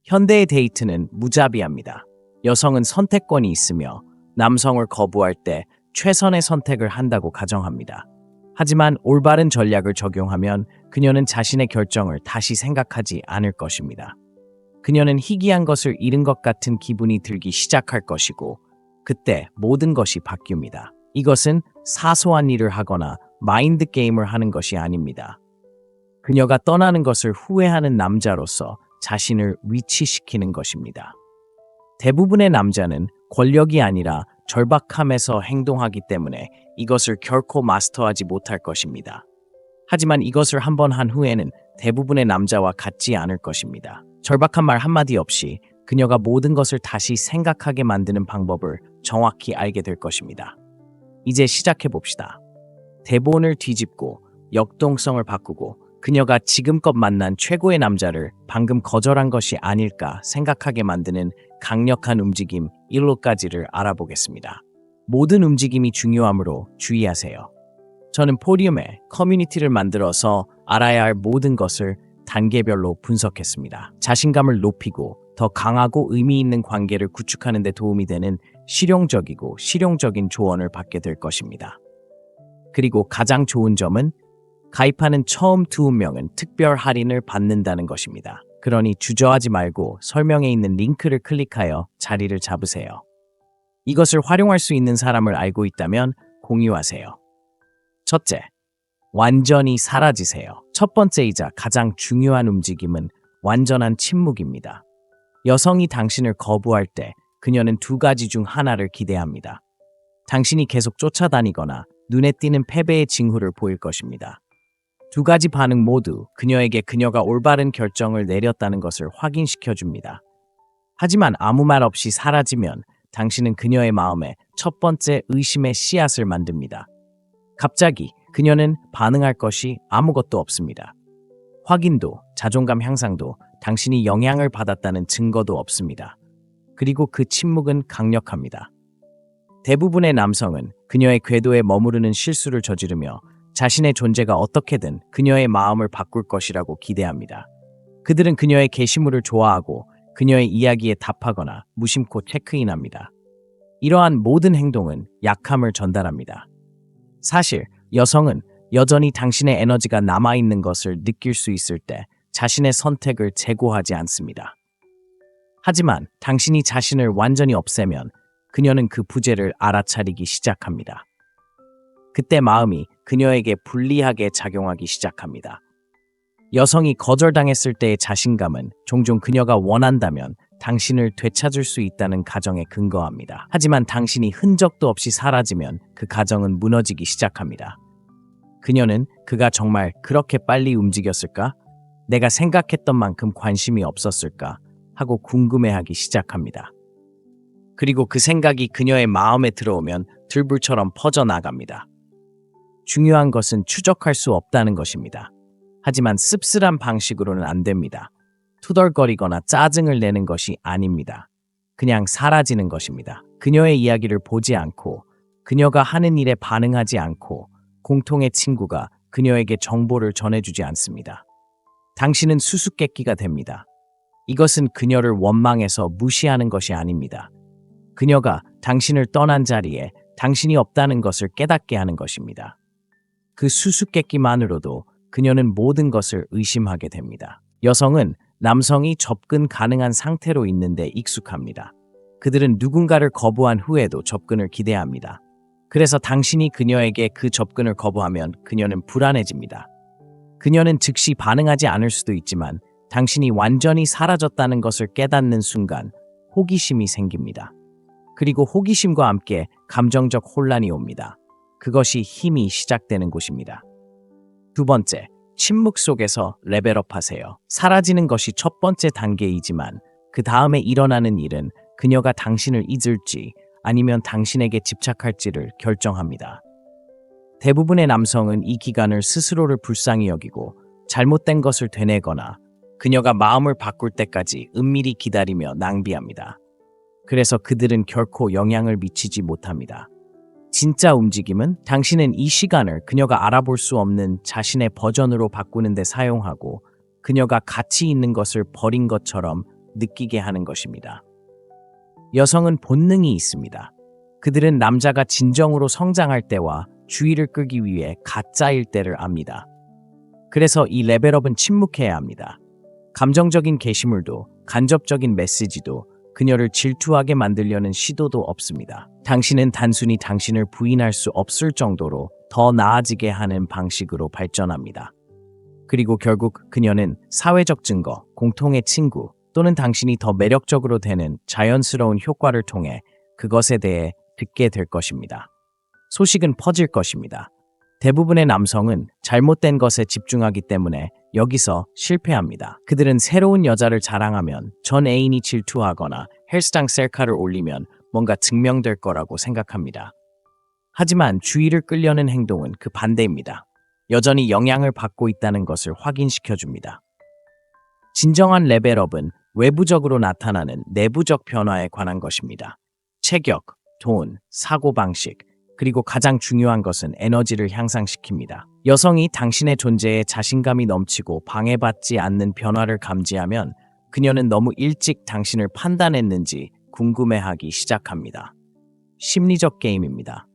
현대의 데이트는 무자비합니다. 여성은 선택권이 있으며 남성을 거부할 때 최선의 선택을 한다고 가정합니다. 하지만 올바른 전략을 적용하면 그녀는 자신의 결정을 다시 생각하지 않을 것입니다. 그녀는 희귀한 것을 잃은 것 같은 기분이 들기 시작할 것이고 그때 모든 것이 바뀝니다. 이것은 사소한 일을 하거나 마인드 게임을 하는 것이 아닙니다. 그녀가 떠나는 것을 후회하는 남자로서 자신을 위치시키는 것입니다. 대부분의 남자는 권력이 아니라 절박함에서 행동하기 때문에 이것을 결코 마스터하지 못할 것입니다. 하지만 이것을 한번 한 후에는 대부분의 남자와 같지 않을 것입니다. 절박한 말 한마디 없이 그녀가 모든 것을 다시 생각하게 만드는 방법을 정확히 알게 될 것입니다. 이제 시작해 봅시다. 대본을 뒤집고 역동성을 바꾸고 그녀가 지금껏 만난 최고의 남자를 방금 거절한 것이 아닐까 생각하게 만드는 강력한 움직임 1호까지를 알아보겠습니다. 모든 움직임이 중요하므로 주의하세요. 저는 포디움에 커뮤니티를 만들어서 알아야 할 모든 것을 단계별로 분석했습니다. 자신감을 높이고 더 강하고 의미 있는 관계를 구축하는 데 도움이 되는 실용적이고 실용적인 조언을 받게 될 것입니다. 그리고 가장 좋은 점은 가입하는 처음 2명은 특별 할인을 받는다는 것입니다. 그러니 주저하지 말고 설명에 있는 링크를 클릭하여 자리를 잡으세요. 이것을 활용할 수 있는 사람을 알고 있다면 공유하세요. 첫째, 완전히 사라지세요. 첫 번째이자 가장 중요한 움직임은 완전한 침묵입니다. 여성이 당신을 거부할 때 그녀는 두 가지 중 하나를 기대합니다. 당신이 계속 쫓아다니거나 눈에 띄는 패배의 징후를 보일 것입니다. 두 가지 반응 모두 그녀에게 그녀가 올바른 결정을 내렸다는 것을 확인시켜줍니다. 하지만 아무 말 없이 사라지면 당신은 그녀의 마음에 첫 번째 의심의 씨앗을 만듭니다. 갑자기 그녀는 반응할 것이 아무것도 없습니다. 확인도, 자존감 향상도, 당신이 영향을 받았다는 증거도 없습니다. 그리고 그 침묵은 강력합니다. 대부분의 남성은 그녀의 궤도에 머무르는 실수를 저지르며 자신의 존재가 어떻게든 그녀의 마음을 바꿀 것이라고 기대합니다. 그들은 그녀의 게시물을 좋아하고 그녀의 이야기에 답하거나 무심코 체크인합니다. 이러한 모든 행동은 약함을 전달합니다. 사실 여성은 여전히 당신의 에너지가 남아있는 것을 느낄 수 있을 때 자신의 선택을 재고하지 않습니다. 하지만 당신이 자신을 완전히 없애면 그녀는 그 부재를 알아차리기 시작합니다. 그때 마음이 그녀에게 불리하게 작용하기 시작합니다. 여성이 거절당했을 때의 자신감은 종종 그녀가 원한다면 당신을 되찾을 수 있다는 가정에 근거합니다. 하지만 당신이 흔적도 없이 사라지면 그 가정은 무너지기 시작합니다. 그녀는 그가 정말 그렇게 빨리 움직였을까? 내가 생각했던 만큼 관심이 없었을까? 하고 궁금해하기 시작합니다. 그리고 그 생각이 그녀의 마음에 들어오면 들불처럼 퍼져나갑니다. 중요한 것은 추적할 수 없다는 것입니다. 하지만 씁쓸한 방식으로는 안 됩니다. 투덜거리거나 짜증을 내는 것이 아닙니다. 그냥 사라지는 것입니다. 그녀의 이야기를 보지 않고, 그녀가 하는 일에 반응하지 않고, 공통의 친구가 그녀에게 정보를 전해주지 않습니다. 당신은 수수께끼가 됩니다. 이것은 그녀를 원망해서 무시하는 것이 아닙니다. 그녀가 당신을 떠난 자리에 당신이 없다는 것을 깨닫게 하는 것입니다. 그 수수께끼만으로도 그녀는 모든 것을 의심하게 됩니다. 여성은 남성이 접근 가능한 상태로 있는데 익숙합니다. 그들은 누군가를 거부한 후에도 접근을 기대합니다. 그래서 당신이 그녀에게 그 접근을 거부하면 그녀는 불안해집니다. 그녀는 즉시 반응하지 않을 수도 있지만 당신이 완전히 사라졌다는 것을 깨닫는 순간 호기심이 생깁니다. 그리고 호기심과 함께 감정적 혼란이 옵니다. 그것이 힘이 시작되는 곳입니다. 두 번째, 침묵 속에서 레벨업 하세요. 사라지는 것이 첫 번째 단계이지만 그 다음에 일어나는 일은 그녀가 당신을 잊을지 아니면 당신에게 집착할지를 결정합니다. 대부분의 남성은 이 기간을 스스로를 불쌍히 여기고 잘못된 것을 되뇌거나 그녀가 마음을 바꿀 때까지 은밀히 기다리며 낭비합니다. 그래서 그들은 결코 영향을 미치지 못합니다. 진짜 움직임은 당신은 이 시간을 그녀가 알아볼 수 없는 자신의 버전으로 바꾸는 데 사용하고 그녀가 가치 있는 것을 버린 것처럼 느끼게 하는 것입니다. 여성은 본능이 있습니다. 그들은 남자가 진정으로 성장할 때와 주의를 끌기 위해 가짜일 때를 압니다. 그래서 이 레벨업은 침묵해야 합니다. 감정적인 게시물도 간접적인 메시지도 그녀를 질투하게 만들려는 시도도 없습니다. 당신은 단순히 당신을 부인할 수 없을 정도로 더 나아지게 하는 방식으로 발전합니다. 그리고 결국 그녀는 사회적 증거, 공통의 친구 또는 당신이 더 매력적으로 되는 자연스러운 효과를 통해 그것에 대해 듣게 될 것입니다. 소식은 퍼질 것입니다. 대부분의 남성은 잘못된 것에 집중하기 때문에 여기서 실패합니다. 그들은 새로운 여자를 자랑하면 전 애인이 질투하거나 헬스장 셀카를 올리면 뭔가 증명될 거라고 생각합니다. 하지만 주의를 끌려는 행동은 그 반대입니다. 여전히 영향을 받고 있다는 것을 확인시켜줍니다. 진정한 레벨업은 외부적으로 나타나는 내부적 변화에 관한 것입니다. 체격, 돈, 사고방식, 그리고 가장 중요한 것은 에너지를 향상시킵니다. 여성이 당신의 존재에 자신감이 넘치고 방해받지 않는 변화를 감지하면 그녀는 너무 일찍 당신을 판단했는지 궁금해하기 시작합니다. 심리적 게임입니다.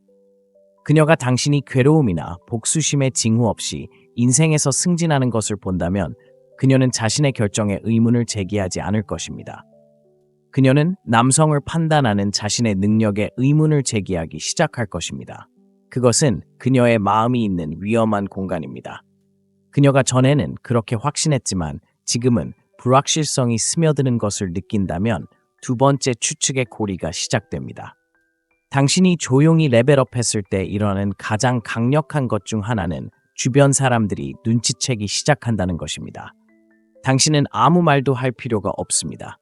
그녀가 당신이 괴로움이나 복수심의 징후 없이 인생에서 승진하는 것을 본다면 그녀는 자신의 결정에 의문을 제기하지 않을 것입니다. 그녀는 남성을 판단하는 자신의 능력에 의문을 제기하기 시작할 것입니다. 그것은 그녀의 마음이 있는 위험한 공간입니다. 그녀가 전에는 그렇게 확신했지만 지금은 불확실성이 스며드는 것을 느낀다면 두 번째 추측의 고리가 시작됩니다. 당신이 조용히 레벨업했을 때 일어나는 가장 강력한 것 중 하나는 주변 사람들이 눈치채기 시작한다는 것입니다. 당신은 아무 말도 할 필요가 없습니다.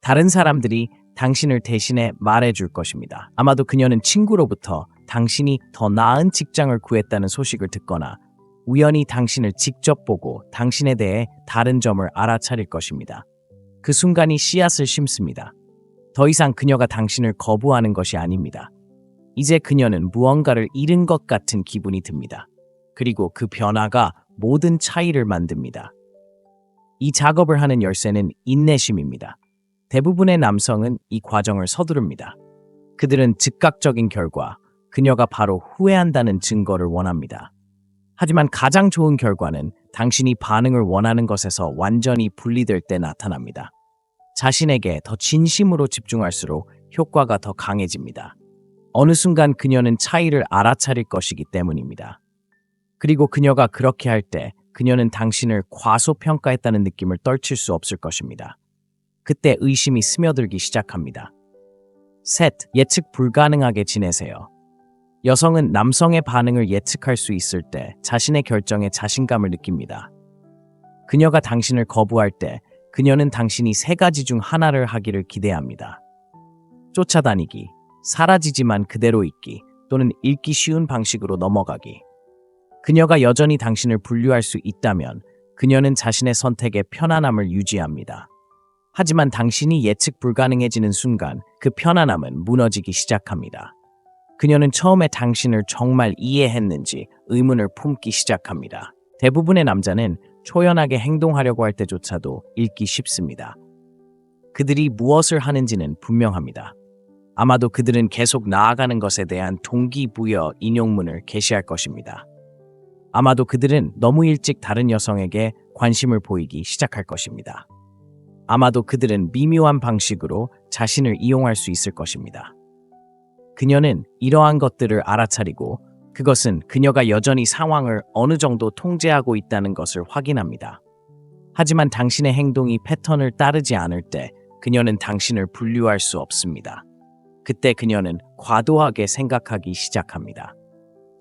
다른 사람들이 당신을 대신해 말해줄 것입니다. 아마도 그녀는 친구로부터 당신이 더 나은 직장을 구했다는 소식을 듣거나 우연히 당신을 직접 보고 당신에 대해 다른 점을 알아차릴 것입니다. 그 순간이 씨앗을 심습니다. 더 이상 그녀가 당신을 거부하는 것이 아닙니다. 이제 그녀는 무언가를 잃은 것 같은 기분이 듭니다. 그리고 그 변화가 모든 차이를 만듭니다. 이 작업을 하는 열쇠는 인내심입니다. 대부분의 남성은 이 과정을 서두릅니다. 그들은 즉각적인 결과, 그녀가 바로 후회한다는 증거를 원합니다. 하지만 가장 좋은 결과는 당신이 반응을 원하는 것에서 완전히 분리될 때 나타납니다. 자신에게 더 진심으로 집중할수록 효과가 더 강해집니다. 어느 순간 그녀는 차이를 알아차릴 것이기 때문입니다. 그리고 그녀가 그렇게 할 때 그녀는 당신을 과소평가했다는 느낌을 떨칠 수 없을 것입니다. 그때 의심이 스며들기 시작합니다. 셋, 예측 불가능하게 지내세요. 여성은 남성의 반응을 예측할 수 있을 때 자신의 결정에 자신감을 느낍니다. 그녀가 당신을 거부할 때 그녀는 당신이 세 가지 중 하나를 하기를 기대합니다. 쫓아다니기, 사라지지만 그대로 있기, 또는 읽기 쉬운 방식으로 넘어가기. 그녀가 여전히 당신을 분류할 수 있다면 그녀는 자신의 선택에 편안함을 유지합니다. 하지만 당신이 예측 불가능해지는 순간 그 편안함은 무너지기 시작합니다. 그녀는 처음에 당신을 정말 이해했는지 의문을 품기 시작합니다. 대부분의 남자는 초연하게 행동하려고 할 때조차도 읽기 쉽습니다. 그들이 무엇을 하는지는 분명합니다. 아마도 그들은 계속 나아가는 것에 대한 동기부여 인용문을 게시할 것입니다. 아마도 그들은 너무 일찍 다른 여성에게 관심을 보이기 시작할 것입니다. 아마도 그들은 미묘한 방식으로 자신을 이용할 수 있을 것입니다. 그녀는 이러한 것들을 알아차리고 그것은 그녀가 여전히 상황을 어느 정도 통제하고 있다는 것을 확인합니다. 하지만 당신의 행동이 패턴을 따르지 않을 때 그녀는 당신을 분류할 수 없습니다. 그때 그녀는 과도하게 생각하기 시작합니다.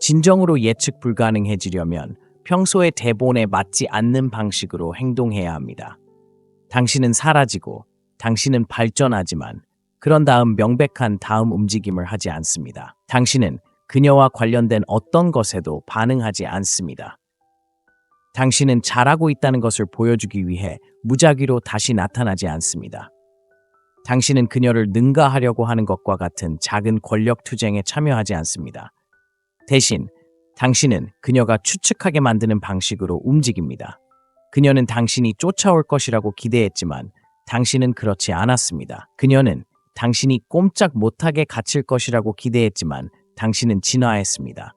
진정으로 예측 불가능해지려면 평소의 대본에 맞지 않는 방식으로 행동해야 합니다. 당신은 사라지고 당신은 발전하지만 그런 다음 명백한 다음 움직임을 하지 않습니다. 당신은 그녀와 관련된 어떤 것에도 반응하지 않습니다. 당신은 잘하고 있다는 것을 보여주기 위해 무작위로 다시 나타나지 않습니다. 당신은 그녀를 능가하려고 하는 것과 같은 작은 권력 투쟁에 참여하지 않습니다. 대신 당신은 그녀가 추측하게 만드는 방식으로 움직입니다. 그녀는 당신이 쫓아올 것이라고 기대했지만 당신은 그렇지 않았습니다. 그녀는 당신이 꼼짝 못하게 갇힐 것이라고 기대했지만 당신은 진화했습니다.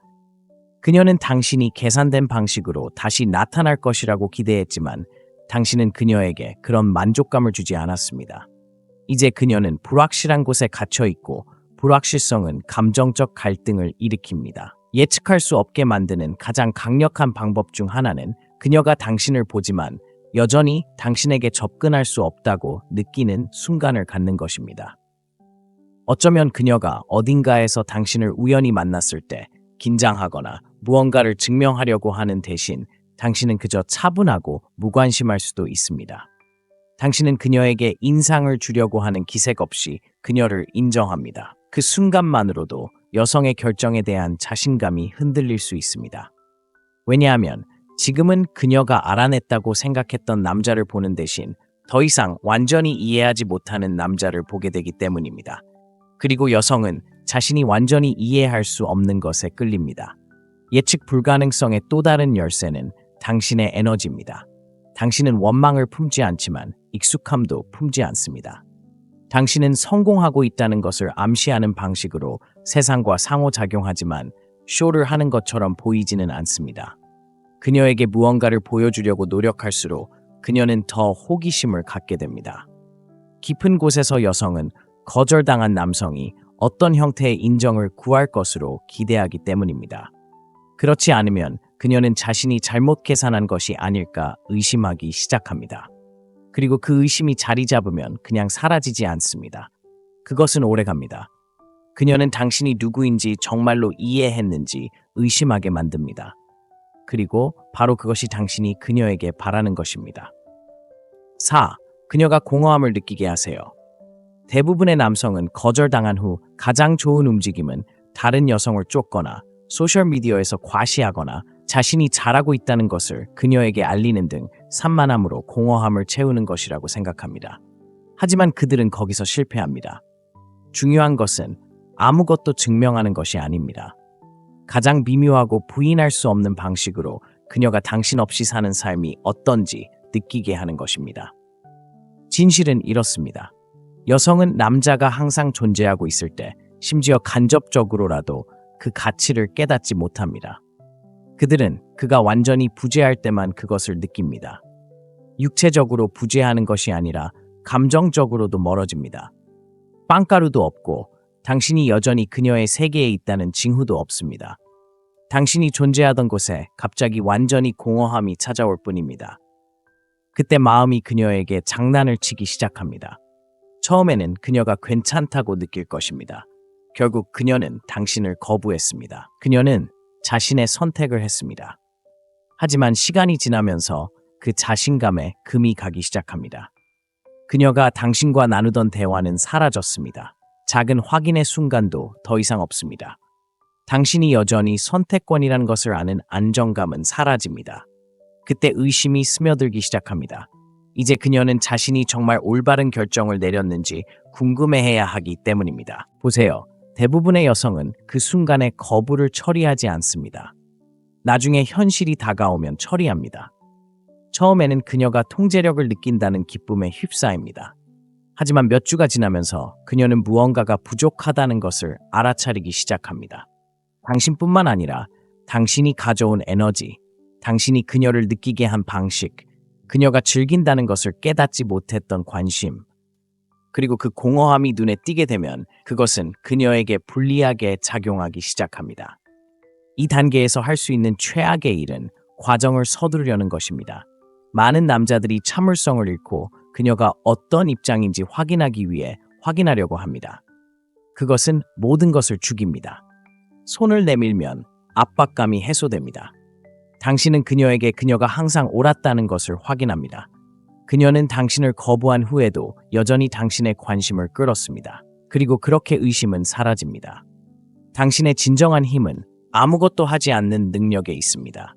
그녀는 당신이 계산된 방식으로 다시 나타날 것이라고 기대했지만 당신은 그녀에게 그런 만족감을 주지 않았습니다. 이제 그녀는 불확실한 곳에 갇혀 있고 불확실성은 감정적 갈등을 일으킵니다. 예측할 수 없게 만드는 가장 강력한 방법 중 하나는 그녀가 당신을 보지만 여전히 당신에게 접근할 수 없다고 느끼는 순간을 갖는 것입니다. 어쩌면 그녀가 어딘가에서 당신을 우연히 만났을 때 긴장하거나 무언가를 증명하려고 하는 대신 당신은 그저 차분하고 무관심할 수도 있습니다. 당신은 그녀에게 인상을 주려고 하는 기색 없이 그녀를 인정합니다. 그 순간만으로도 여성의 결정에 대한 자신감이 흔들릴 수 있습니다. 왜냐하면 지금은 그녀가 알아냈다고 생각했던 남자를 보는 대신 더 이상 완전히 이해하지 못하는 남자를 보게 되기 때문입니다. 그리고 여성은 자신이 완전히 이해할 수 없는 것에 끌립니다. 예측 불가능성의 또 다른 열쇠는 당신의 에너지입니다. 당신은 원망을 품지 않지만 익숙함도 품지 않습니다. 당신은 성공하고 있다는 것을 암시하는 방식으로 세상과 상호작용하지만 쇼를 하는 것처럼 보이지는 않습니다. 그녀에게 무언가를 보여주려고 노력할수록 그녀는 더 호기심을 갖게 됩니다. 깊은 곳에서 여성은 거절당한 남성이 어떤 형태의 인정을 구할 것으로 기대하기 때문입니다. 그렇지 않으면 그녀는 자신이 잘못 계산한 것이 아닐까 의심하기 시작합니다. 그리고 그 의심이 자리 잡으면 그냥 사라지지 않습니다. 그것은 오래갑니다. 그녀는 당신이 누구인지 정말로 이해했는지 의심하게 만듭니다. 그리고 바로 그것이 당신이 그녀에게 바라는 것입니다. 4. 그녀가 공허함을 느끼게 하세요. 대부분의 남성은 거절당한 후 가장 좋은 움직임은 다른 여성을 쫓거나 소셜미디어에서 과시하거나 자신이 잘하고 있다는 것을 그녀에게 알리는 등 산만함으로 공허함을 채우는 것이라고 생각합니다. 하지만 그들은 거기서 실패합니다. 중요한 것은 아무것도 증명하는 것이 아닙니다. 가장 미묘하고 부인할 수 없는 방식으로 그녀가 당신 없이 사는 삶이 어떤지 느끼게 하는 것입니다. 진실은 이렇습니다. 여성은 남자가 항상 존재하고 있을 때 심지어 간접적으로라도 그 가치를 깨닫지 못합니다. 그들은 그가 완전히 부재할 때만 그것을 느낍니다. 육체적으로 부재하는 것이 아니라 감정적으로도 멀어집니다. 빵가루도 없고 당신이 여전히 그녀의 세계에 있다는 징후도 없습니다. 당신이 존재하던 곳에 갑자기 완전히 공허함이 찾아올 뿐입니다. 그때 마음이 그녀에게 장난을 치기 시작합니다. 처음에는 그녀가 괜찮다고 느낄 것입니다. 결국 그녀는 당신을 거부했습니다. 그녀는 자신의 선택을 했습니다. 하지만 시간이 지나면서 그 자신감에 금이 가기 시작합니다. 그녀가 당신과 나누던 대화는 사라졌습니다. 작은 확인의 순간도 더 이상 없습니다. 당신이 여전히 선택권이라는 것을 아는 안정감은 사라집니다. 그때 의심이 스며들기 시작합니다. 이제 그녀는 자신이 정말 올바른 결정을 내렸는지 궁금해해야 하기 때문입니다. 보세요. 대부분의 여성은 그 순간에 거부를 처리하지 않습니다. 나중에 현실이 다가오면 처리합니다. 처음에는 그녀가 통제력을 느낀다는 기쁨에 휩싸입니다. 하지만 몇 주가 지나면서 그녀는 무언가가 부족하다는 것을 알아차리기 시작합니다. 당신뿐만 아니라 당신이 가져온 에너지, 당신이 그녀를 느끼게 한 방식, 그녀가 즐긴다는 것을 깨닫지 못했던 관심, 그리고 그 공허함이 눈에 띄게 되면 그것은 그녀에게 불리하게 작용하기 시작합니다. 이 단계에서 할 수 있는 최악의 일은 과정을 서두르려는 것입니다. 많은 남자들이 참을성을 잃고 그녀가 어떤 입장인지 확인하기 위해 확인하려고 합니다. 그것은 모든 것을 죽입니다. 손을 내밀면 압박감이 해소됩니다. 당신은 그녀에게 그녀가 항상 옳았다는 것을 확인합니다. 그녀는 당신을 거부한 후에도 여전히 당신의 관심을 끌었습니다. 그리고 그렇게 의심은 사라집니다. 당신의 진정한 힘은 아무것도 하지 않는 능력에 있습니다.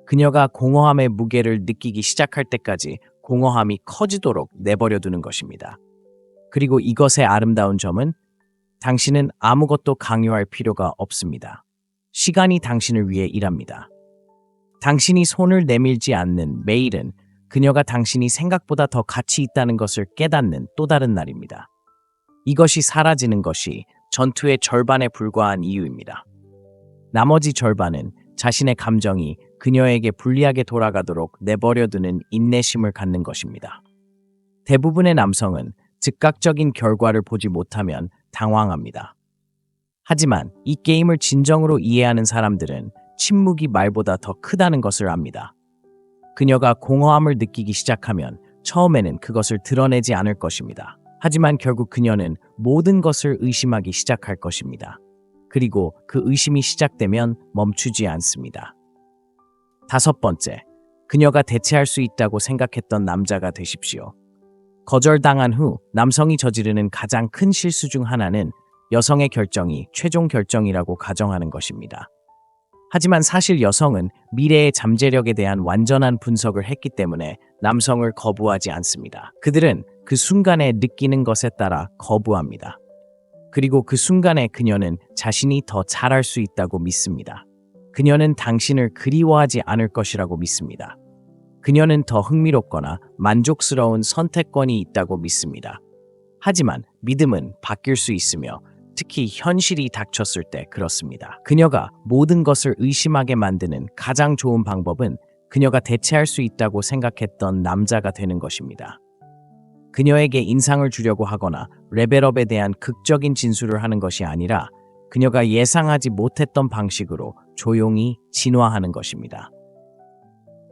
그녀가 공허함의 무게를 느끼기 시작할 때까지 공허함이 커지도록 내버려 두는 것입니다. 그리고 이것의 아름다운 점은 당신은 아무것도 강요할 필요가 없습니다. 시간이 당신을 위해 일합니다. 당신이 손을 내밀지 않는 매일은 그녀가 당신이 생각보다 더 가치 있다는 것을 깨닫는 또 다른 날입니다. 이것이 사라지는 것이 전투의 절반에 불과한 이유입니다. 나머지 절반은 자신의 감정이 그녀에게 불리하게 돌아가도록 내버려두는 인내심을 갖는 것입니다. 대부분의 남성은 즉각적인 결과를 보지 못하면 당황합니다. 하지만 이 게임을 진정으로 이해하는 사람들은 침묵이 말보다 더 크다는 것을 압니다. 그녀가 공허함을 느끼기 시작하면 처음에는 그것을 드러내지 않을 것입니다. 하지만 결국 그녀는 모든 것을 의심하기 시작할 것입니다. 그리고 그 의심이 시작되면 멈추지 않습니다. 5번째, 그녀가 대체할 수 있다고 생각했던 남자가 되십시오. 거절당한 후 남성이 저지르는 가장 큰 실수 중 하나는 여성의 결정이 최종 결정이라고 가정하는 것입니다. 하지만 사실 여성은 미래의 잠재력에 대한 완전한 분석을 했기 때문에 남성을 거부하지 않습니다. 그들은 그 순간에 느끼는 것에 따라 거부합니다. 그리고 그 순간에 그녀는 자신이 더 잘할 수 있다고 믿습니다. 그녀는 당신을 그리워하지 않을 것이라고 믿습니다. 그녀는 더 흥미롭거나 만족스러운 선택권이 있다고 믿습니다. 하지만 믿음은 바뀔 수 있으며 특히 현실이 닥쳤을 때 그렇습니다. 그녀가 모든 것을 의심하게 만드는 가장 좋은 방법은 그녀가 대체할 수 있다고 생각했던 남자가 되는 것입니다. 그녀에게 인상을 주려고 하거나 레벨업에 대한 극적인 진술을 하는 것이 아니라 그녀가 예상하지 못했던 방식으로 조용히 진화하는 것입니다.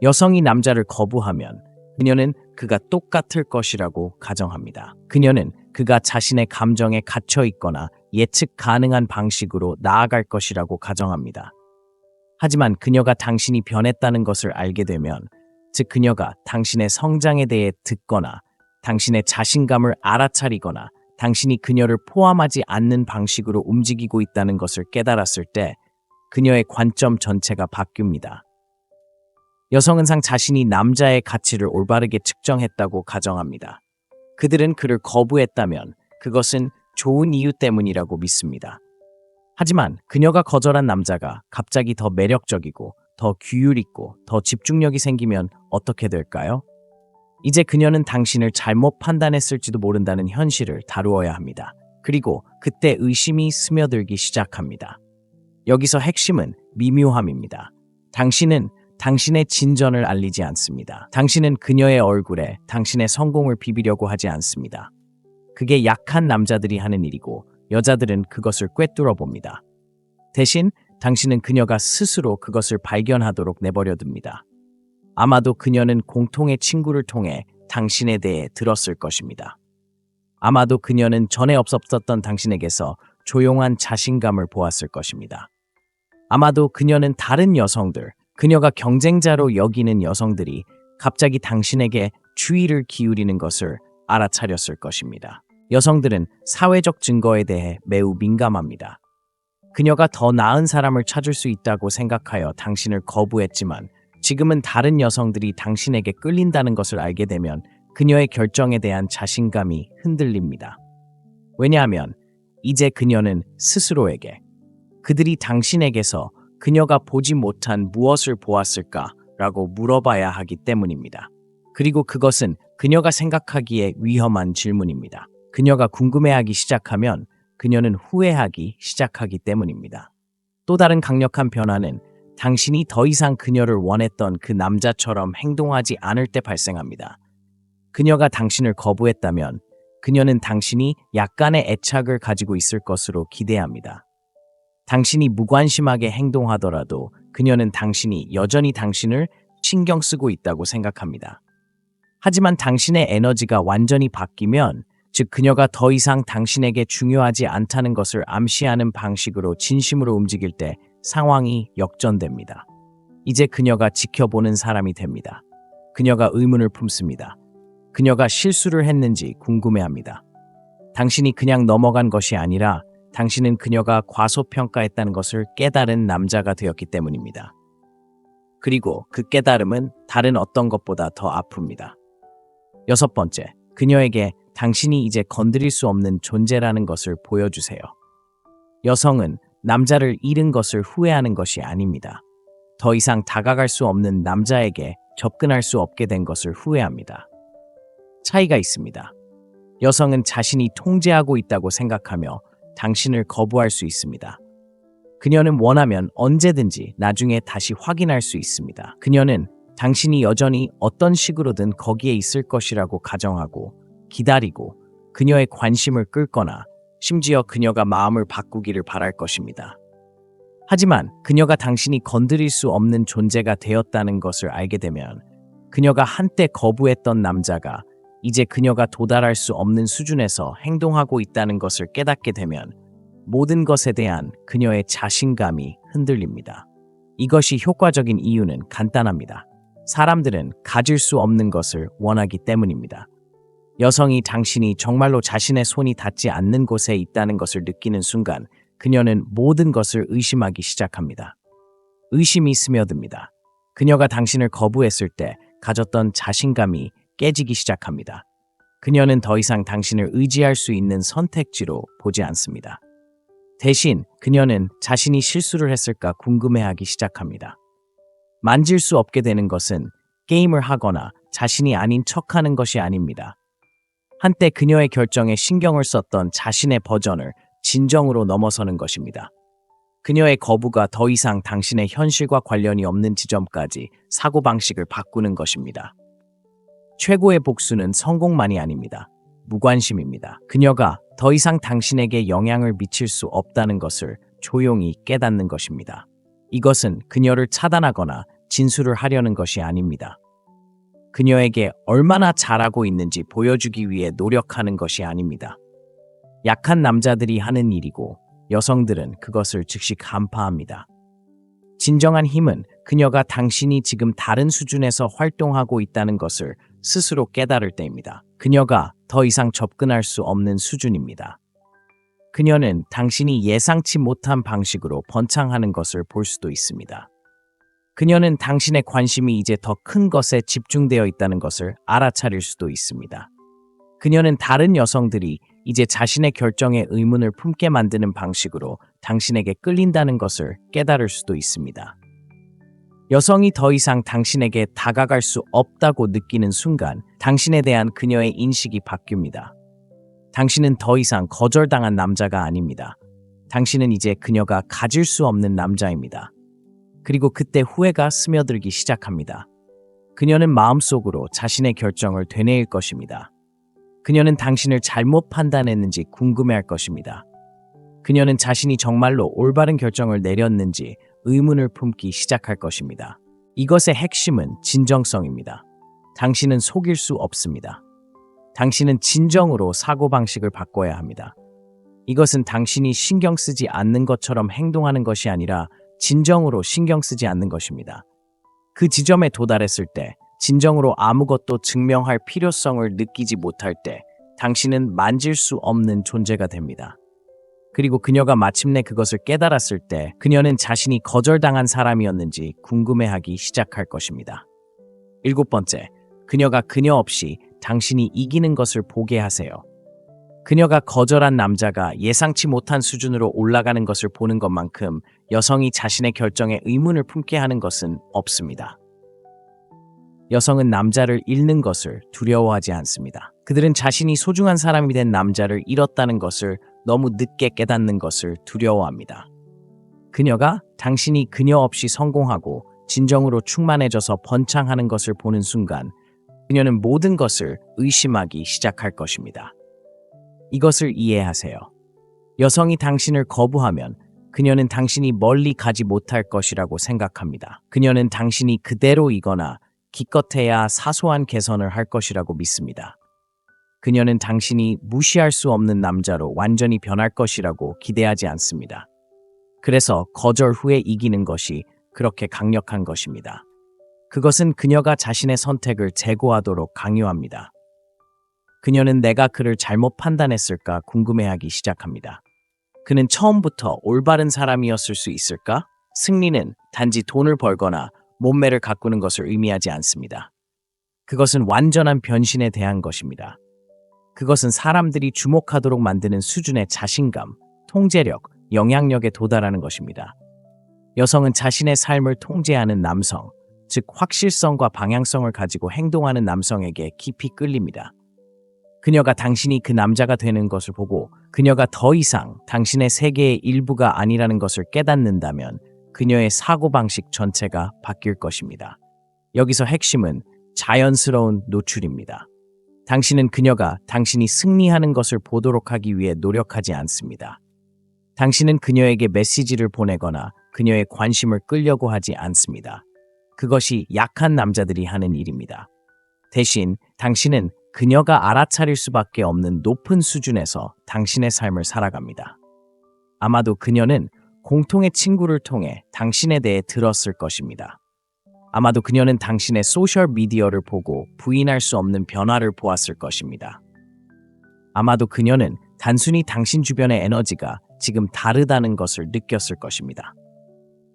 여성이 남자를 거부하면 그녀는 그가 똑같을 것이라고 가정합니다. 그녀는 그가 자신의 감정에 갇혀 있거나 예측 가능한 방식으로 나아갈 것이라고 가정합니다. 하지만 그녀가 당신이 변했다는 것을 알게 되면, 즉 그녀가 당신의 성장에 대해 듣거나 당신의 자신감을 알아차리거나 당신이 그녀를 포함하지 않는 방식으로 움직이고 있다는 것을 깨달았을 때 그녀의 관점 전체가 바뀝니다. 여성은 항상 자신이 남자의 가치를 올바르게 측정했다고 가정합니다. 그들은 그를 거부했다면 그것은 좋은 이유 때문이라고 믿습니다. 하지만 그녀가 거절한 남자가 갑자기 더 매력적이고 더 규율 있고 더 집중력이 생기면 어떻게 될까요? 이제 그녀는 당신을 잘못 판단했을지도 모른다는 현실을 다루어야 합니다. 그리고 그때 의심이 스며들기 시작합니다. 여기서 핵심은 미묘함입니다. 당신은 당신의 진전을 알리지 않습니다. 당신은 그녀의 얼굴에 당신의 성공을 비비려고 하지 않습니다. 그게 약한 남자들이 하는 일이고 여자들은 그것을 꿰뚫어 봅니다. 대신 당신은 그녀가 스스로 그것을 발견하도록 내버려둡니다. 아마도 그녀는 공통의 친구를 통해 당신에 대해 들었을 것입니다. 아마도 그녀는 전에 없었던 당신에게서 조용한 자신감을 보았을 것입니다. 아마도 그녀는 다른 여성들, 그녀가 경쟁자로 여기는 여성들이 갑자기 당신에게 주의를 기울이는 것을 알아차렸을 것입니다. 여성들은 사회적 증거에 대해 매우 민감합니다. 그녀가 더 나은 사람을 찾을 수 있다고 생각하여 당신을 거부했지만 지금은 다른 여성들이 당신에게 끌린다는 것을 알게 되면 그녀의 결정에 대한 자신감이 흔들립니다. 왜냐하면 이제 그녀는 스스로에게 그들이 당신에게서 그녀가 보지 못한 무엇을 보았을까라고 물어봐야 하기 때문입니다. 그리고 그것은 그녀가 생각하기에 위험한 질문입니다. 그녀가 궁금해하기 시작하면 그녀는 후회하기 시작하기 때문입니다. 또 다른 강력한 변화는 당신이 더 이상 그녀를 원했던 그 남자처럼 행동하지 않을 때 발생합니다. 그녀가 당신을 거부했다면 그녀는 당신이 약간의 애착을 가지고 있을 것으로 기대합니다. 당신이 무관심하게 행동하더라도 그녀는 당신이 여전히 당신을 신경 쓰고 있다고 생각합니다. 하지만 당신의 에너지가 완전히 바뀌면, 즉 그녀가 더 이상 당신에게 중요하지 않다는 것을 암시하는 방식으로 진심으로 움직일 때 상황이 역전됩니다. 이제 그녀가 지켜보는 사람이 됩니다. 그녀가 의문을 품습니다. 그녀가 실수를 했는지 궁금해합니다. 당신이 그냥 넘어간 것이 아니라 당신은 그녀가 과소평가했다는 것을 깨달은 남자가 되었기 때문입니다. 그리고 그 깨달음은 다른 어떤 것보다 더 아픕니다. 6번째, 그녀에게 당신이 이제 건드릴 수 없는 존재라는 것을 보여주세요. 여성은 남자를 잃은 것을 후회하는 것이 아닙니다. 더 이상 다가갈 수 없는 남자에게 접근할 수 없게 된 것을 후회합니다. 차이가 있습니다. 여성은 자신이 통제하고 있다고 생각하며 당신을 거부할 수 있습니다. 그녀는 원하면 언제든지 나중에 다시 확인할 수 있습니다. 그녀는 당신이 여전히 어떤 식으로든 거기에 있을 것이라고 가정하고 기다리고 그녀의 관심을 끌거나 심지어 그녀가 마음을 바꾸기를 바랄 것입니다. 하지만 그녀가 당신이 건드릴 수 없는 존재가 되었다는 것을 알게 되면 그녀가 한때 거부했던 남자가 이제 그녀가 도달할 수 없는 수준에서 행동하고 있다는 것을 깨닫게 되면 모든 것에 대한 그녀의 자신감이 흔들립니다. 이것이 효과적인 이유는 간단합니다. 사람들은 가질 수 없는 것을 원하기 때문입니다. 여성이 당신이 정말로 자신의 손이 닿지 않는 곳에 있다는 것을 느끼는 순간 그녀는 모든 것을 의심하기 시작합니다. 의심이 스며듭니다. 그녀가 당신을 거부했을 때 가졌던 자신감이 깨지기 시작합니다. 그녀는 더 이상 당신을 의지할 수 있는 선택지로 보지 않습니다. 대신 그녀는 자신이 실수를 했을까 궁금해하기 시작합니다. 만질 수 없게 되는 것은 게임을 하거나 자신이 아닌 척하는 것이 아닙니다. 한때 그녀의 결정에 신경을 썼던 자신의 버전을 진정으로 넘어서는 것입니다. 그녀의 거부가 더 이상 당신의 현실과 관련이 없는 지점까지 사고방식을 바꾸는 것입니다. 최고의 복수는 성공만이 아닙니다. 무관심입니다. 그녀가 더 이상 당신에게 영향을 미칠 수 없다는 것을 조용히 깨닫는 것입니다. 이것은 그녀를 차단하거나 진술을 하려는 것이 아닙니다. 그녀에게 얼마나 잘하고 있는지 보여주기 위해 노력하는 것이 아닙니다. 약한 남자들이 하는 일이고 여성들은 그것을 즉시 간파합니다. 진정한 힘은 그녀가 당신이 지금 다른 수준에서 활동하고 있다는 것을 스스로 깨달을 때입니다. 그녀가 더 이상 접근할 수 없는 수준입니다. 그녀는 당신이 예상치 못한 방식으로 번창하는 것을 볼 수도 있습니다. 그녀는 당신의 관심이 이제 더 큰 것에 집중되어 있다는 것을 알아차릴 수도 있습니다. 그녀는 다른 여성들이 이제 자신의 결정에 의문을 품게 만드는 방식으로 당신에게 끌린다는 것을 깨달을 수도 있습니다. 여성이 더 이상 당신에게 다가갈 수 없다고 느끼는 순간 당신에 대한 그녀의 인식이 바뀝니다. 당신은 더 이상 거절당한 남자가 아닙니다. 당신은 이제 그녀가 가질 수 없는 남자입니다. 그리고 그때 후회가 스며들기 시작합니다. 그녀는 마음속으로 자신의 결정을 되뇌일 것입니다. 그녀는 당신을 잘못 판단했는지 궁금해할 것입니다. 그녀는 자신이 정말로 올바른 결정을 내렸는지 의문을 품기 시작할 것입니다. 이것의 핵심은 진정성입니다. 당신은 속일 수 없습니다. 당신은 진정으로 사고방식을 바꿔야 합니다. 이것은 당신이 신경 쓰지 않는 것처럼 행동하는 것이 아니라 진정으로 신경 쓰지 않는 것입니다. 그 지점에 도달했을 때, 진정으로 아무것도 증명할 필요성을 느끼지 못할 때, 당신은 만질 수 없는 존재가 됩니다. 그리고 그녀가 마침내 그것을 깨달았을 때, 그녀는 자신이 거절당한 사람이었는지 궁금해하기 시작할 것입니다. 7번째, 그녀가 그녀 없이 당신이 이기는 것을 보게 하세요. 그녀가 거절한 남자가 예상치 못한 수준으로 올라가는 것을 보는 것만큼 여성이 자신의 결정에 의문을 품게 하는 것은 없습니다. 여성은 남자를 잃는 것을 두려워하지 않습니다. 그들은 자신이 소중한 사람이 된 남자를 잃었다는 것을 너무 늦게 깨닫는 것을 두려워합니다. 그녀가 당신이 그녀 없이 성공하고 진정으로 충만해져서 번창하는 것을 보는 순간 그녀는 모든 것을 의심하기 시작할 것입니다. 이것을 이해하세요. 여성이 당신을 거부하면 그녀는 당신이 멀리 가지 못할 것이라고 생각합니다. 그녀는 당신이 그대로이거나 기껏해야 사소한 개선을 할 것이라고 믿습니다. 그녀는 당신이 무시할 수 없는 남자로 완전히 변할 것이라고 기대하지 않습니다. 그래서 거절 후에 이기는 것이 그렇게 강력한 것입니다. 그것은 그녀가 자신의 선택을 재고하도록 강요합니다. 그녀는 내가 그를 잘못 판단했을까 궁금해하기 시작합니다. 그는 처음부터 올바른 사람이었을 수 있을까? 승리는 단지 돈을 벌거나 몸매를 가꾸는 것을 의미하지 않습니다. 그것은 완전한 변신에 대한 것입니다. 그것은 사람들이 주목하도록 만드는 수준의 자신감, 통제력, 영향력에 도달하는 것입니다. 여성은 자신의 삶을 통제하는 남성, 즉 확실성과 방향성을 가지고 행동하는 남성에게 깊이 끌립니다. 그녀가 당신이 그 남자가 되는 것을 보고 그녀가 더 이상 당신의 세계의 일부가 아니라는 것을 깨닫는다면 그녀의 사고방식 전체가 바뀔 것입니다. 여기서 핵심은 자연스러운 노출입니다. 당신은 그녀가 당신이 승리하는 것을 보도록 하기 위해 노력하지 않습니다. 당신은 그녀에게 메시지를 보내거나 그녀의 관심을 끌려고 하지 않습니다. 그것이 약한 남자들이 하는 일입니다. 대신 당신은 그녀가 알아차릴 수밖에 없는 높은 수준에서 당신의 삶을 살아갑니다. 아마도 그녀는 공통의 친구를 통해 당신에 대해 들었을 것입니다. 아마도 그녀는 당신의 소셜미디어를 보고 부인할 수 없는 변화를 보았을 것입니다. 아마도 그녀는 단순히 당신 주변의 에너지가 지금 다르다는 것을 느꼈을 것입니다.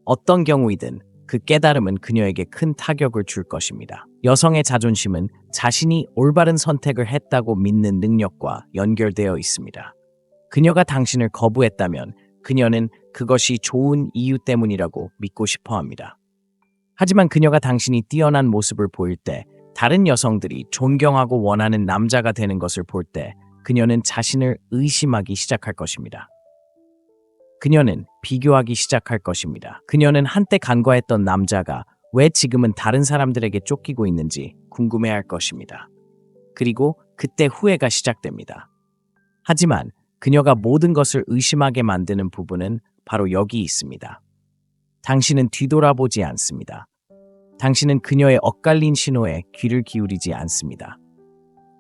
어떤 경우이든 그 깨달음은 그녀에게 큰 타격을 줄 것입니다. 여성의 자존심은 자신이 올바른 선택을 했다고 믿는 능력과 연결되어 있습니다. 그녀가 당신을 거부했다면 그녀는 그것이 좋은 이유 때문이라고 믿고 싶어 합니다. 하지만 그녀가 당신이 뛰어난 모습을 보일 때, 다른 여성들이 존경하고 원하는 남자가 되는 것을 볼 때 그녀는 자신을 의심하기 시작할 것입니다. 그녀는 비교하기 시작할 것입니다. 그녀는 한때 간과했던 남자가 왜 지금은 다른 사람들에게 쫓기고 있는지 궁금해할 것입니다. 그리고 그때 후회가 시작됩니다. 하지만 그녀가 모든 것을 의심하게 만드는 부분은 바로 여기 있습니다. 당신은 뒤돌아보지 않습니다. 당신은 그녀의 엇갈린 신호에 귀를 기울이지 않습니다.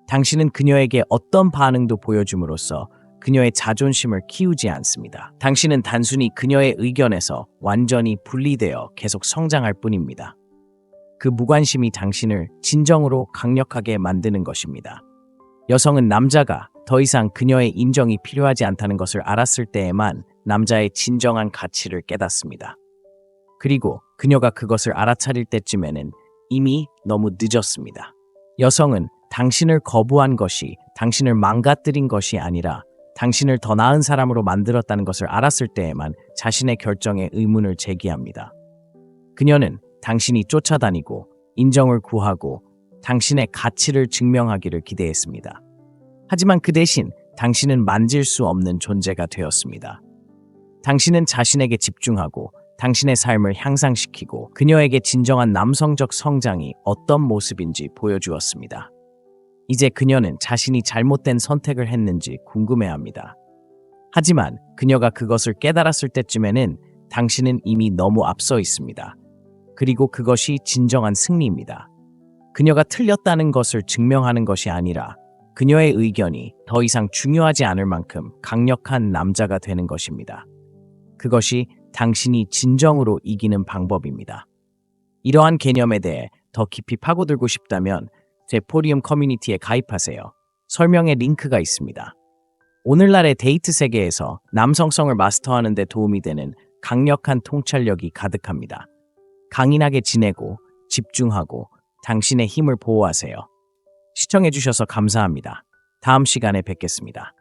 당신은 그녀에게 어떤 반응도 보여줌으로써 그녀의 자존심을 키우지 않습니다. 당신은 단순히 그녀의 의견에서 완전히 분리되어 계속 성장할 뿐입니다. 그 무관심이 당신을 진정으로 강력하게 만드는 것입니다. 여성은 남자가 더 이상 그녀의 인정이 필요하지 않다는 것을 알았을 때에만 남자의 진정한 가치를 깨닫습니다. 그리고 그녀가 그것을 알아차릴 때쯤에는 이미 너무 늦었습니다. 여성은 당신을 거부한 것이 당신을 망가뜨린 것이 아니라 당신을 더 나은 사람으로 만들었다는 것을 알았을 때에만 자신의 결정에 의문을 제기합니다. 그녀는 당신이 쫓아다니고 인정을 구하고 당신의 가치를 증명하기를 기대했습니다. 하지만 그 대신 당신은 만질 수 없는 존재가 되었습니다. 당신은 자신에게 집중하고 당신의 삶을 향상시키고 그녀에게 진정한 남성적 성장이 어떤 모습인지 보여주었습니다. 이제 그녀는 자신이 잘못된 선택을 했는지 궁금해합니다. 하지만 그녀가 그것을 깨달았을 때쯤에는 당신은 이미 너무 앞서 있습니다. 그리고 그것이 진정한 승리입니다. 그녀가 틀렸다는 것을 증명하는 것이 아니라 그녀의 의견이 더 이상 중요하지 않을 만큼 강력한 남자가 되는 것입니다. 그것이 당신이 진정으로 이기는 방법입니다. 이러한 개념에 대해 더 깊이 파고들고 싶다면 제 포리움 커뮤니티에 가입하세요. 설명에 링크가 있습니다. 오늘날의 데이트 세계에서 남성성을 마스터하는 데 도움이 되는 강력한 통찰력이 가득합니다. 강인하게 지내고 집중하고 당신의 힘을 보호하세요. 시청해주셔서 감사합니다. 다음 시간에 뵙겠습니다.